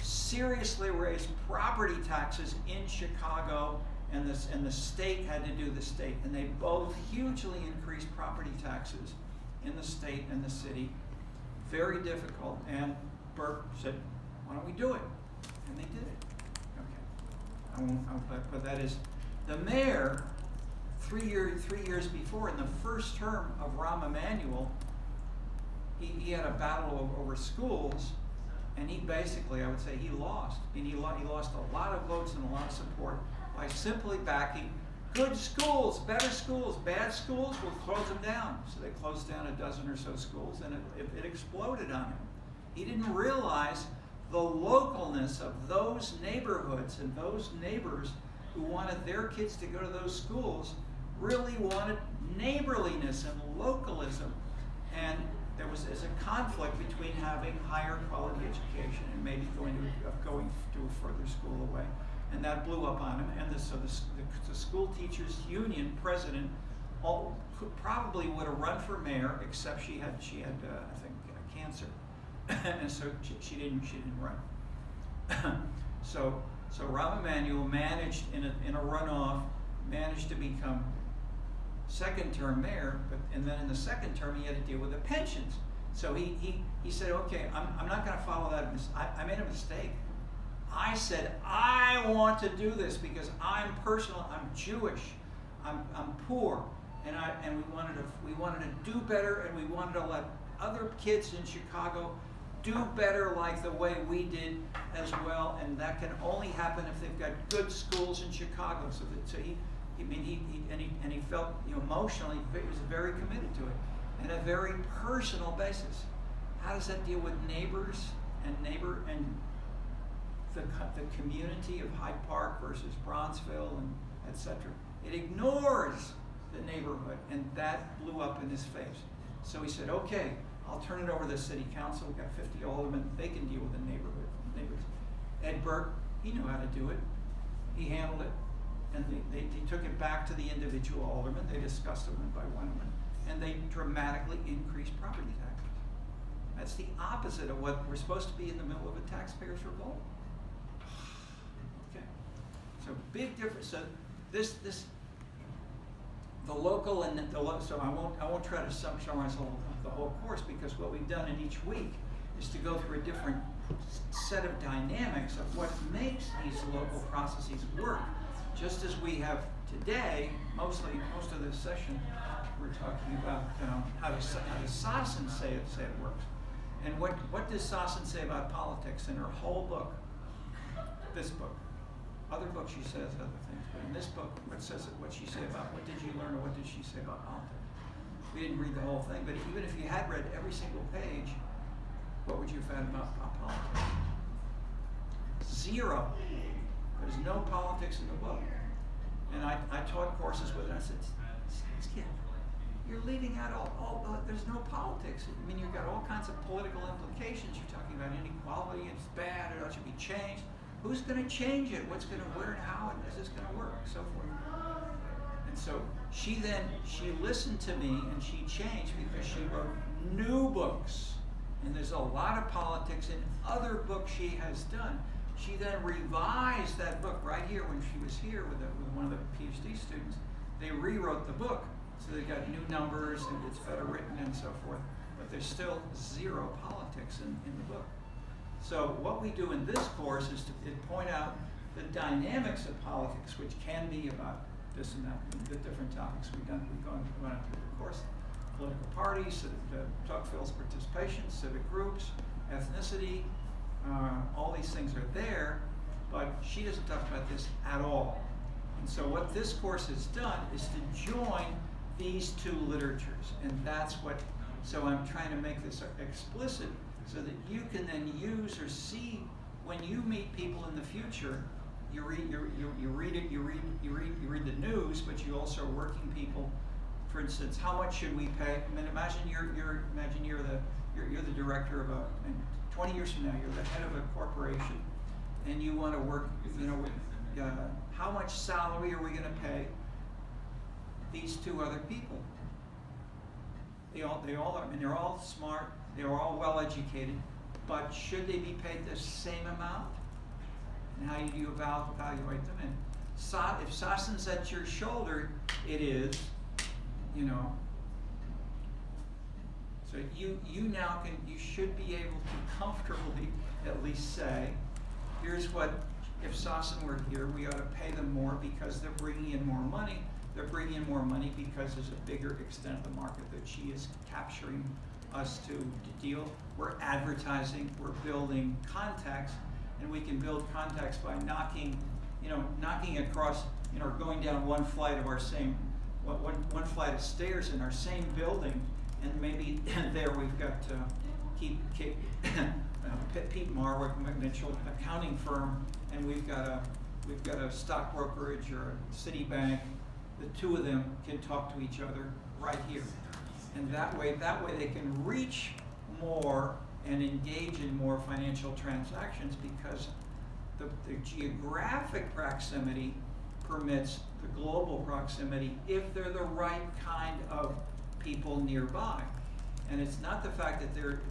seriously raise property taxes in Chicago, and the state had to do the state. And they both hugely increased property taxes in the state and the city. Very difficult. And Burke said, why don't we do it? And they did it. Okay. But that is, the mayor, 3 years before, in the first term of Rahm Emanuel, he had a battle over schools, and he basically, I would say, he lost. And he lost a lot of votes and a lot of support by simply backing good schools, better schools. Bad schools, we'll close them down. So they closed down a dozen or so schools, and it exploded on him. He didn't realize the localness of those neighborhoods and those neighbors who wanted their kids to go to those schools really wanted neighborliness and localism. And there's a conflict between having higher quality education and maybe going to a further school away. And that blew up on him. And so the school teachers union president probably would have run for mayor, except she had I think cancer, and so she didn't run. So Rahm Emanuel managed in a runoff, managed to become second-term mayor, and then in the second term he had to deal with the pensions. So he said, okay, I'm not going to follow that. I made a mistake. I said, I want to do this because I'm Jewish, I'm poor, and we wanted to do better, and we wanted to let other kids in Chicago do better like the way we did as well, and that can only happen if they've got good schools in Chicago. So he felt emotionally, he was very committed to it, and a very personal basis. How does that deal with neighbors and the community of Hyde Park versus Bronzeville and etc.? It ignores the neighborhood, and that blew up in his face. So he said, okay, I'll turn it over to the city council. We've got 50 aldermen. They can deal with the neighbors. Ed Burke, he knew how to do it. He handled it. And they took it back to the individual aldermen. They discussed it one by one, and they dramatically increased property taxes. That's the opposite of what we're supposed to be in the middle of a taxpayers' revolt. Okay, so big difference. So the local and the local. So I won't try to summarize the whole course, because what we've done in each week is to go through a different set of dynamics of what makes these local processes work. Just as we have today, most of this session, we're talking about how does Sassen say it works, and what does Sassen say about politics in her whole book? This book, other books she says other things, but in this book, what she say about what did you learn or what did she say about politics? We didn't read the whole thing, but even if you had read every single page, what would you have found about politics? Zero. There's no politics in the book. And I taught courses with her, and I said, kid, you're leaving out all there's no politics. I mean, you've got all kinds of political implications. You're talking about inequality, it's bad, it should be changed. Who's going to change it? Where and how is this going to work? And so forth. And so She listened to me and she changed because she wrote new books. And there's a lot of politics in other books she has done. She then revised that book right here when she was here with one of the PhD students. They rewrote the book. So they got new numbers and it's better written and so forth. But there's still zero politics in the book. So what we do in this course is to point out the dynamics of politics, which can be about this and that, the different topics we've gone through the course. Political parties, Tocqueville's participation, civic groups, ethnicity, all these things are there, but she doesn't talk about this at all. And so what this course has done is to join these two literatures, and that's what, so I'm trying to make this explicit so that you can then use or see when you meet people in the future. You read the news, but you also are working people. For instance, how much should we pay? I mean, imagine you're the director of and 20 years from now you're the head of a corporation, and you want to work, with how much salary are we going to pay these two other people? They all are. I mean, they're all smart. They're all well educated, but should they be paid the same amount? And how do you evaluate them? And if Sassen's at your shoulder, it is, So you now you should be able to comfortably at least say, here's what, if Sassen were here, we ought to pay them more because they're bringing in more money. They're bringing in more money because there's a bigger extent of the market that she is capturing us to deal. We're advertising, we're building contacts, and we can build contacts by knocking across, going down one flight of our same, one flight of stairs in our same building, and maybe there we've got Pete Marwick Mitchell accounting firm, and we've got a stock brokerage or a Citibank. The two of them can talk to each other right here, and that way they can reach more and engage in more financial transactions because the geographic proximity permits the global proximity if they're the right kind of people nearby. And it's not the fact that they're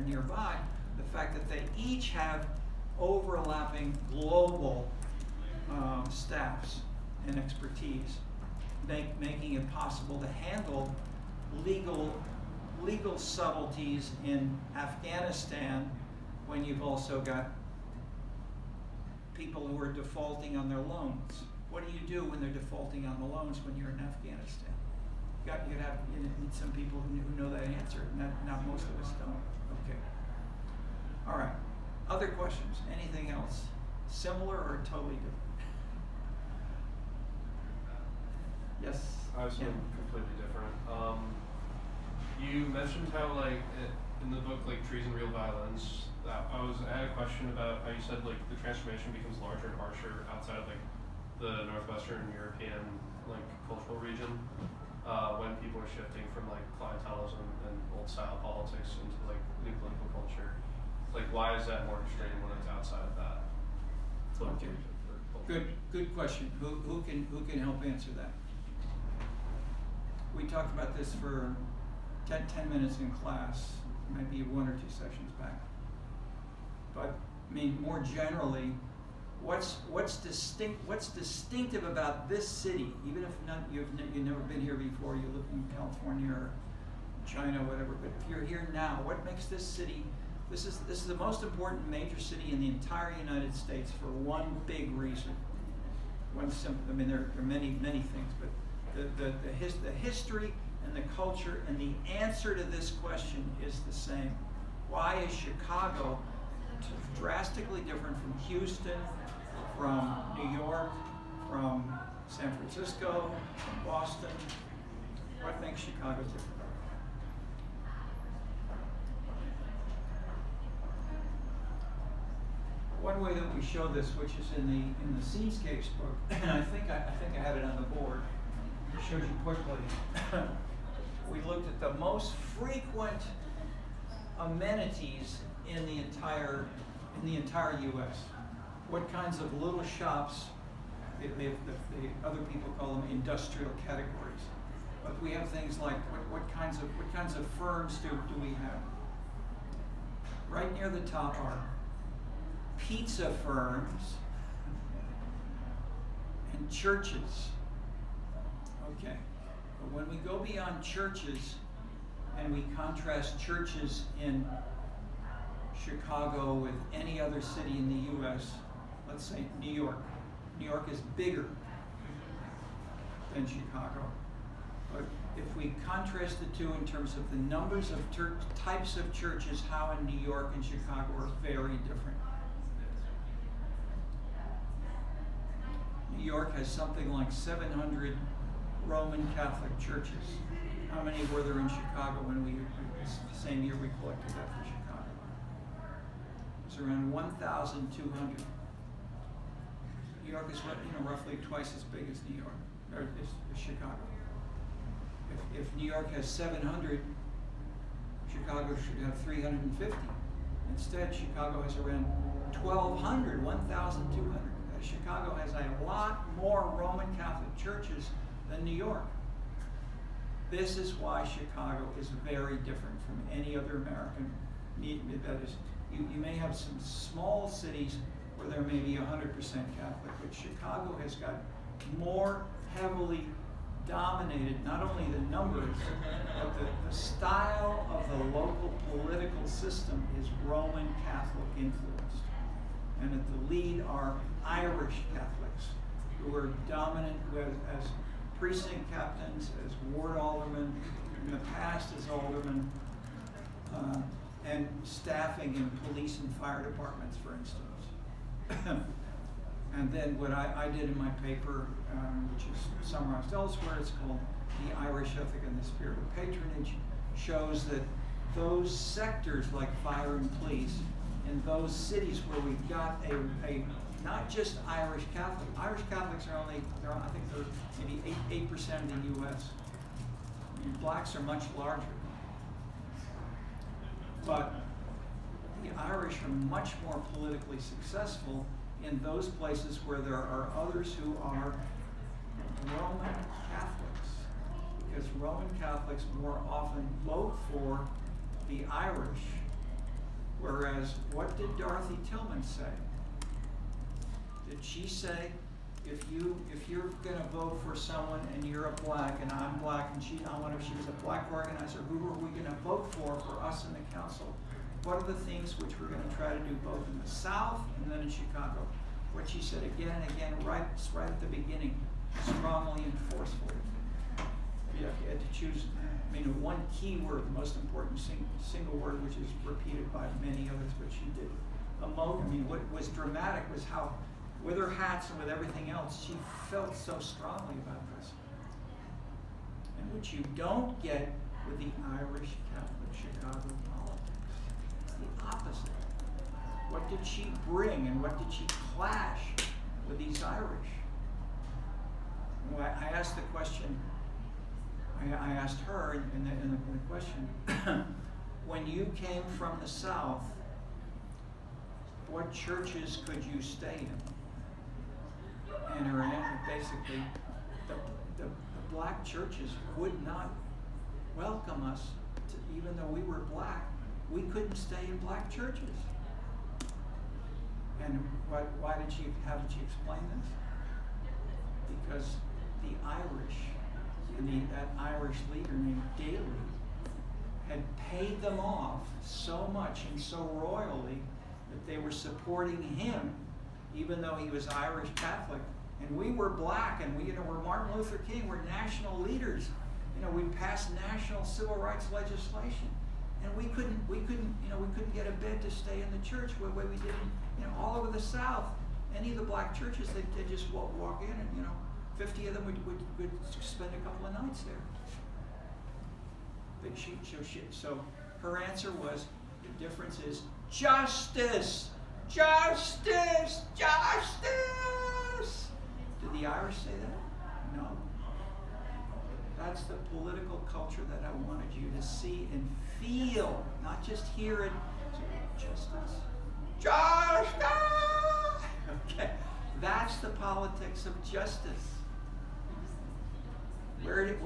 nearby, the fact that they each have overlapping global staffs and expertise, making it possible to handle legal subtleties in Afghanistan when you've also got people who are defaulting on their loans. What do you do when they're defaulting on the loans when you're in Afghanistan? You need some people who know that answer, and not most of us don't. Okay. All right. Other questions? Anything else? Similar or totally different? Yes. I have something completely different. You mentioned how in the book Trees and Real Violence, I had a question about how you said the transformation becomes larger and harsher outside of the Northwestern European cultural region when people are shifting from clientelism and old style politics into new political culture. Why is that more extreme when it's outside of that? Okay. Good question. Who can help answer that? We talked about this for 10 minutes in class, maybe 1 or 2 sessions back. But I mean, more generally, what's distinctive about this city? Even if you've never been here before, you live in California or China, whatever. But if you're here now, what makes this city? This is the most important major city in the entire United States for one big reason. One simple. I mean, there are many things, but the history and the culture and the answer to this question is the same. Why is Chicago drastically different from Houston, from New York, from San Francisco, from Boston? What makes Chicago different? One way that we show this, which is in the Scenescapes book, and I think I had it on the board. I showed you quickly. We looked at the most frequent amenities in the entire U.S. What kinds of little shops the other people call them industrial categories. But we have things like what kinds of firms do we have? Right near the top are pizza firms and churches. Okay, but when we go beyond churches and we contrast churches in Chicago with any other city in the U.S., let's say New York. New York is bigger than Chicago. But if we contrast the two in terms of the numbers of types of churches, how in New York and Chicago are very different. New York has something like 700 Roman Catholic churches. How many were there in Chicago when the same year we collected that for Chicago? It was around 1,200. New York is roughly twice as big as New York, or as Chicago. If New York has 700, Chicago should have 350. Instead, Chicago has around 1,200, 1,200. Chicago has a lot more Roman Catholic churches than New York. This is why Chicago is very different from any other American. That is, you may have some small cities where there may be 100% Catholic, but Chicago has got more heavily dominated, not only the numbers, but the style of the local political system is Roman Catholic influenced. And at the lead are Irish Catholics, who are dominant as precinct captains, as ward aldermen, in the past as aldermen, and staffing in police and fire departments, for instance. And then what I did in my paper, which is summarized elsewhere, it's called The Irish Ethic and the Spirit of Patronage, shows that those sectors like fire and police, in those cities where we've got a not just Irish Catholic. Irish Catholics are I think they're maybe 8% of the U.S. I mean, blacks are much larger. But the Irish are much more politically successful in those places where there are others who are Roman Catholics. Because Roman Catholics more often vote for the Irish. Whereas, what did Dorothy Tillman say? Did she say, if you're going to vote for someone and you're a black and I'm black, and I wonder if she was a black organizer, who are we going to vote for us in the council? What are the things which we're going to try to do both in the South and then in Chicago? What she said again and again, right at the beginning, strongly and forcefully. If you had to choose, one key word, the most important single word, which is repeated by many others, but she did. What was dramatic was how, with her hats and with everything else, she felt so strongly about this. And what you don't get with the Irish Catholic Chicago politics, it's the opposite. What did she bring and what did she clash with these Irish? Well, I asked the question, I asked her in the question, when you came from the South, what churches could you stay in? And her answer, basically, the black churches would not welcome us, even though we were black. We couldn't stay in black churches. And why did she explain this? Because the Irish and that Irish leader named Daly had paid them off so much and so royally that they were supporting him, even though he was Irish Catholic. And we were black, and we're Martin Luther King, we're national leaders. We passed national civil rights legislation, and we couldn't get a bed to stay in the church the way we did all over the South. Any of the black churches, they just walk in, and 50 of them would spend a couple of nights there. But so her answer was, the difference is justice, justice, justice. Did the Irish say that? No. That's the political culture that I wanted you to see and feel, not just hear it. Justice. Justice! Okay. That's the politics of justice. Where it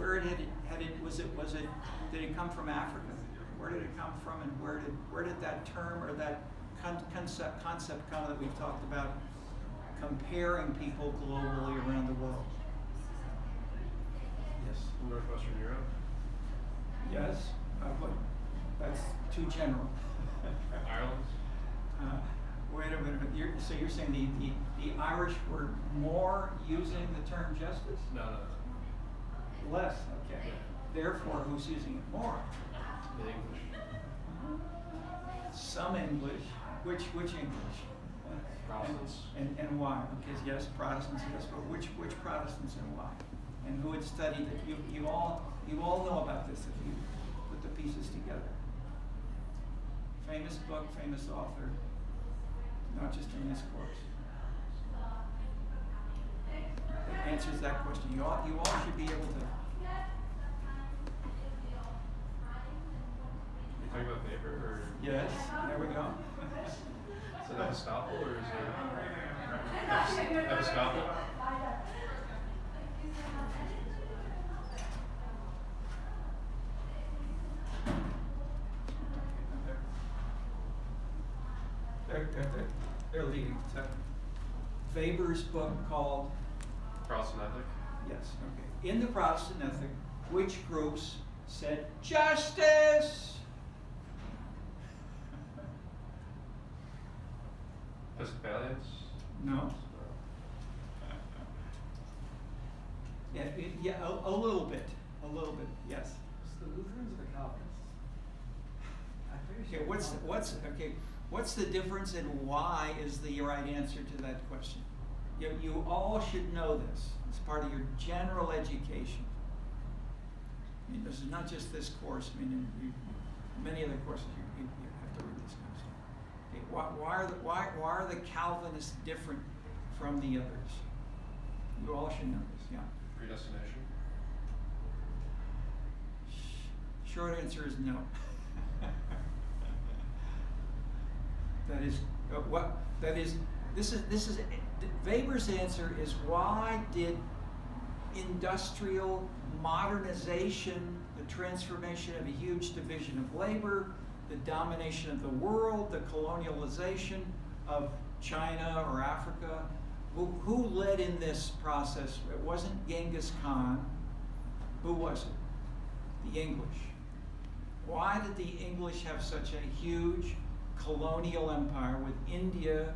did it come from Africa? Where did it come from, and where did that term or that concept come that we've talked about, comparing people globally around the world? Yes. Northwestern Europe. Yes. But that's too general. Ireland. Wait a minute. So you're saying the Irish were more using the term justice? No. Less. Okay. Yeah. Therefore, who's using it more? The English. Some English. Which English? Protestants. And why? Because yes, Protestants, yes, but which Protestants and why? And who had studied it? You all know about this if you put the pieces together. Famous book, famous author, not just in this course. That answers that question. You all should be able to. You talking about Weber or? Yes, there we go. Is it Episcopal or is it Episcopal? They're leading. So, Weber's book called Protestant Ethic? Yes, okay. In the Protestant Ethic, which groups said justice? Episcopalians? No. Yeah, a little bit, yes. It's the Lutherans or the Calvinists? Okay, what's the difference, and why is the right answer to that question? You all should know this. It's part of your general education. I mean, this is not just this course. I mean, many other courses you have to read this kind of stuff. Okay, why are the Calvinists different from the others? You all should know this. Yeah. Predestination? Short answer is no. This is Weber's answer is, why did industrial modernization, the transformation of a huge division of labor, the domination of the world, the colonialization of China or Africa, who led in this process? It wasn't Genghis Khan. Who was it? The English. Why did the English have such a huge colonial empire with India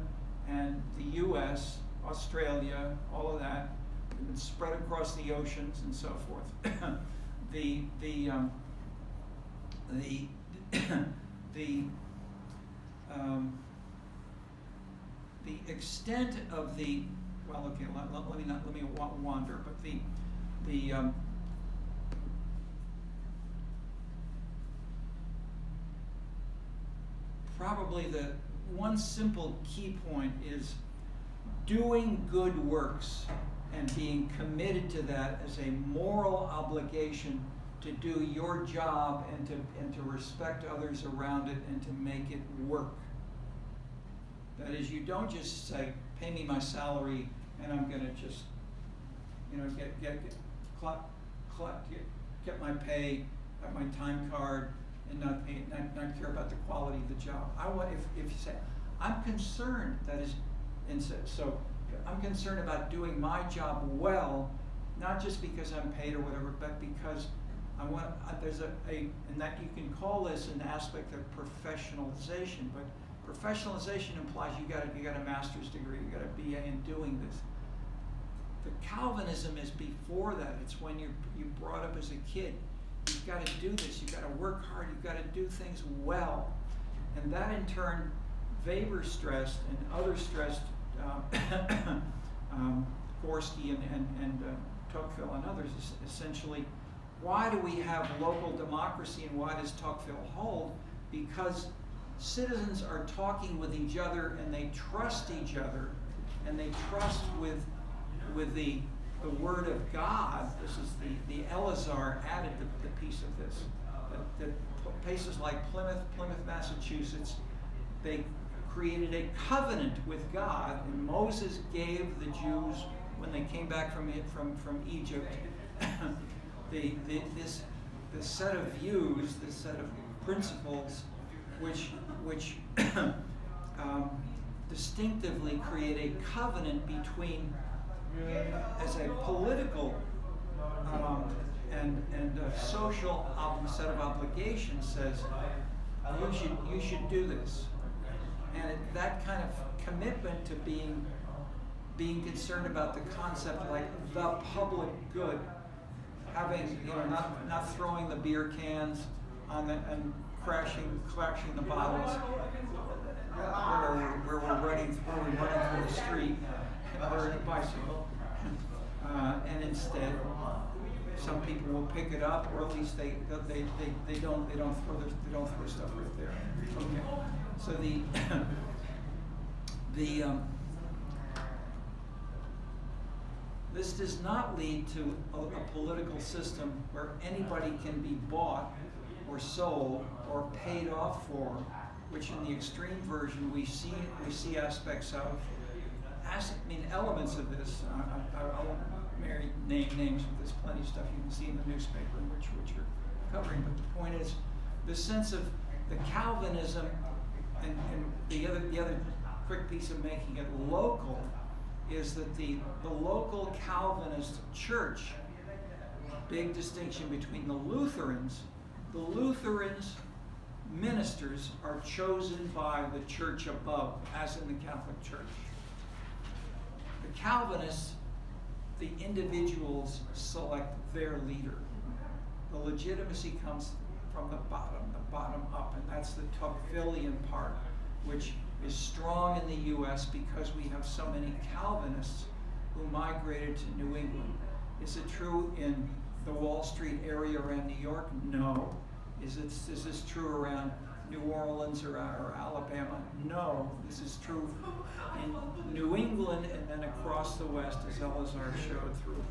and the U.S., Australia, all of that, and spread across the oceans and so forth? the extent of the, well, okay, let me wander, but probably the one simple key point is doing good works and being committed to that as a moral obligation to do your job and to respect others around it and to make it work. That is, you don't just say, pay me my salary and I'm going to just, get my pay, have my time card, and not care about the quality of the job. I want, if you say, I'm concerned, that is, and so I'm concerned about doing my job well, not just because I'm paid or whatever, but because I want, there's and that you can call this an aspect of professionalization, but professionalization implies you got a master's degree, you got a BA in doing this. The Calvinism is before that. It's when you brought up as a kid. You've got to do this. You've got to work hard. You've got to do things well, and that in turn, Weber stressed and others stressed, Gorski and Tocqueville and others, essentially. Why do we have local democracy, and why does Tocqueville hold? Because citizens are talking with each other, and they trust each other, and they trust with the Word of God. This is the Eleazar added the piece of this. That places like Plymouth, Massachusetts, they created a covenant with God, and Moses gave the Jews, when they came back from Egypt, this set of views, this set of principles, which distinctively create a covenant between, as a political and a social set of obligations, says you should do this, and that kind of commitment to being concerned about the concept like the public good, having, not throwing the beer cans on and crashing the bottles where we're running through the street or in a bicycle, and instead some people will pick it up, or at least they don't throw stuff right there. Okay, so this does not lead to a political system where anybody can be bought or sold or paid off for, which in the extreme version we see aspects of. Elements of this. I won't name names, but there's plenty of stuff you can see in the newspaper which you're covering. But the point is, the sense of the Calvinism and the other quick piece of making it local is that the local Calvinist church, big distinction between the Lutherans ministers are chosen by the church above, as in the Catholic Church. The Calvinists, the individuals select their leader. The legitimacy comes from the bottom up, and that's the Tocquevillian part, which is strong in the U.S. because we have so many Calvinists who migrated to New England. Is it true in the Wall Street area around New York? No. Is this true around New Orleans or Alabama? No. This is true in New England and then across the West, as Elazar showed, through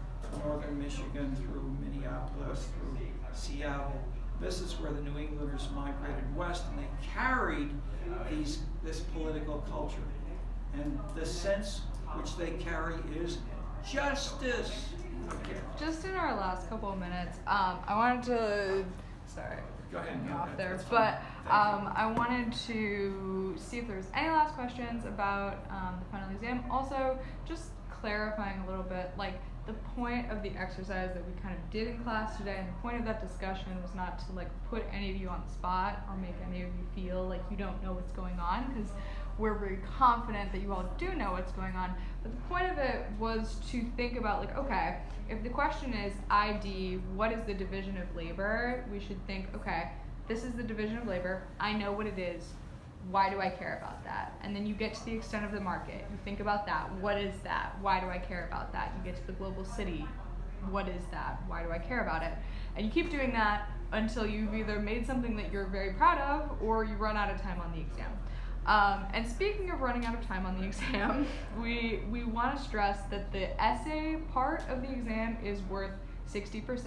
northern Michigan, through Minneapolis, through Seattle. This is where the New Englanders migrated west, and they carried this political culture. And the sense which they carry is justice. Okay. Just in our last couple of minutes, I wanted to, sorry, go ahead, me off there, but I wanted to see if there was any last questions about the final exam. Also, just clarifying a little bit, like the point of the exercise that we kind of did in class today, and the point of that discussion was not to like put any of you on the spot or make any of you feel like you don't know what's going on, because we're very confident that you all do know what's going on. But the point of it was to think about, like, okay, if the question is ID, what is the division of labor? We should think, okay, this is the division of labor. I know what it is. Why do I care about that? And then you get to the extent of the market. You think about that. What is that? Why do I care about that? You get to the global city. What is that? Why do I care about it? And you keep doing that until you've either made something that you're very proud of or you run out of time on the exam. And speaking of running out of time on the exam, we want to stress that the essay part of the exam is worth 60%,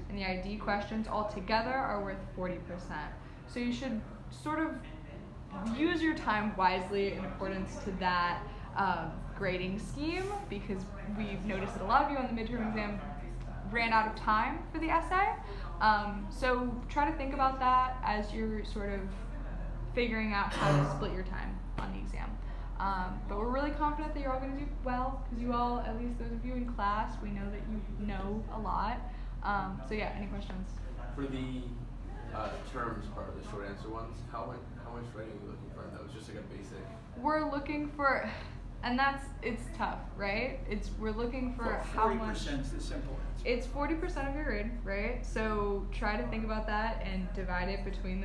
and the ID questions altogether are worth 40%. So you should sort of use your time wisely in accordance to that grading scheme, because we've noticed that a lot of you on the midterm exam ran out of time for the essay. So try to think about that as you're sort of figuring out how to split your time on the exam. But we're really confident that you're all going to do well, because you all, at least those of you in class, we know that you know a lot. So yeah, any questions? For the terms part of the short answer ones, how much writing are you looking for in those? Just like a basic? We're looking for, and it's tough, right? We're looking for how much. 40% is the simple answer. It's 40% of your grade, right? So try to think about that and divide it between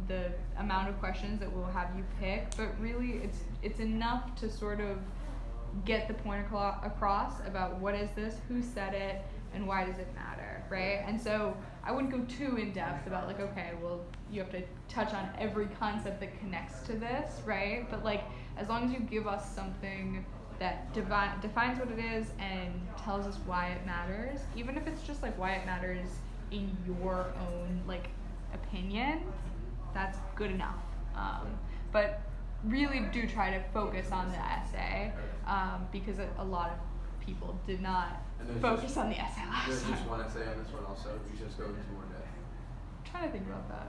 the amount of questions that we'll have you pick. But really, it's enough to sort of get the point across about what is this, who said it, and why does it matter, right? And so I wouldn't go too in depth about like, okay, well, you have to touch on every concept that connects to this, right? But like, as long as you give us something that defines what it is and tells us why it matters, even if it's just like why it matters in your own like opinion, that's good enough. But really do try to focus on the essay, because a lot of people did not focus on the essay last There's time. just one essay on this one also. We just go into more depth. I'm trying to think about that.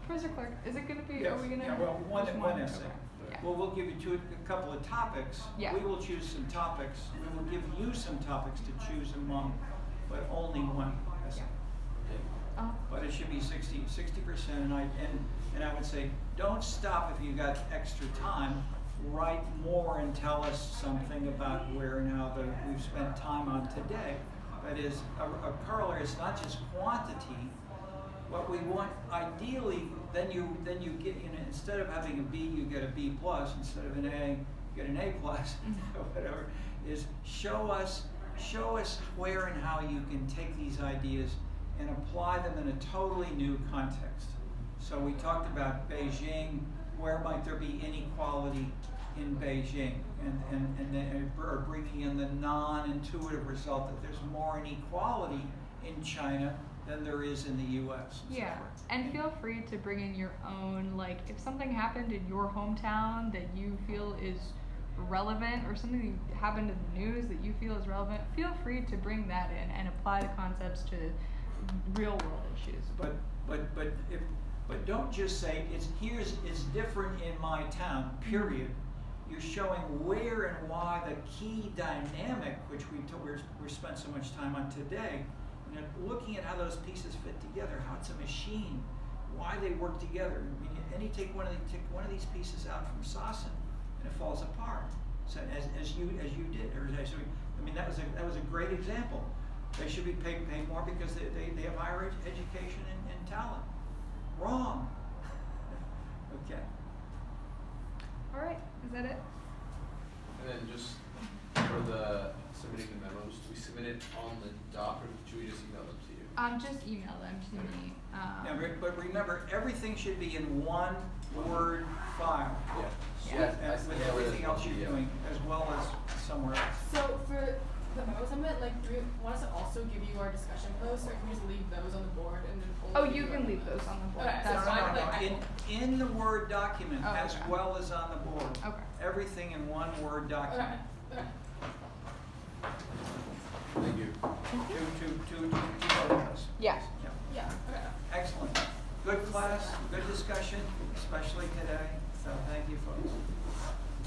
Professor Clark, is it going to be? Yes. Are we going to? Yeah, well, one essay. Okay. Yeah. Well, we'll give you a couple of topics. Yeah. We will choose some topics. We will give you some topics to choose among, but only one essay. But it should be 60%, and I would say, don't stop if you got extra time. Write more and tell us something about where now that we've spent time on today. That is, a corollary is not just quantity. What we want, ideally, then you get, instead of having a B, you get a B plus. Instead of an A, you get an A plus, whatever. Is show us where and how you can take these ideas and apply them in a totally new context. So we talked about Beijing. Where might there be inequality in Beijing? And or bringing in the non-intuitive result that there's more inequality in China than there is in the U.S. Yeah, and feel free to bring in your own, like, if something happened in your hometown that you feel is relevant, or something happened in the news that you feel is relevant, feel free to bring that in and apply the concepts to real world issues. But don't just say it's different in my town. Period. You're showing where and why the key dynamic, which we spent so much time on today, looking at how those pieces fit together, how it's a machine, why they work together. I mean, and you take one of these pieces out from Sassen, and it falls apart. So as you did, I mean, that was a great example. They should be paid more because they have higher education and talent. Wrong. Okay. All right, is that it? And then just for the submitting the memos, do we submit it on the doc, or should we just email them to you? Just email them to me. But remember, everything should be in one Word file. Yeah. With everything else you're doing, as well as somewhere else. So for the memo summit, like, do you want us to also give you our discussion posts, or can we just leave those on the board and then only You do can our leave memos? those on the board. Okay, so That's I fine. like In the Word document, Oh, as okay. well as on the board. Okay. Everything in one Word document. Okay. Thank you. To both of us. Yeah. Yeah. Okay. Excellent. Good class, good discussion, especially today. So thank you, folks.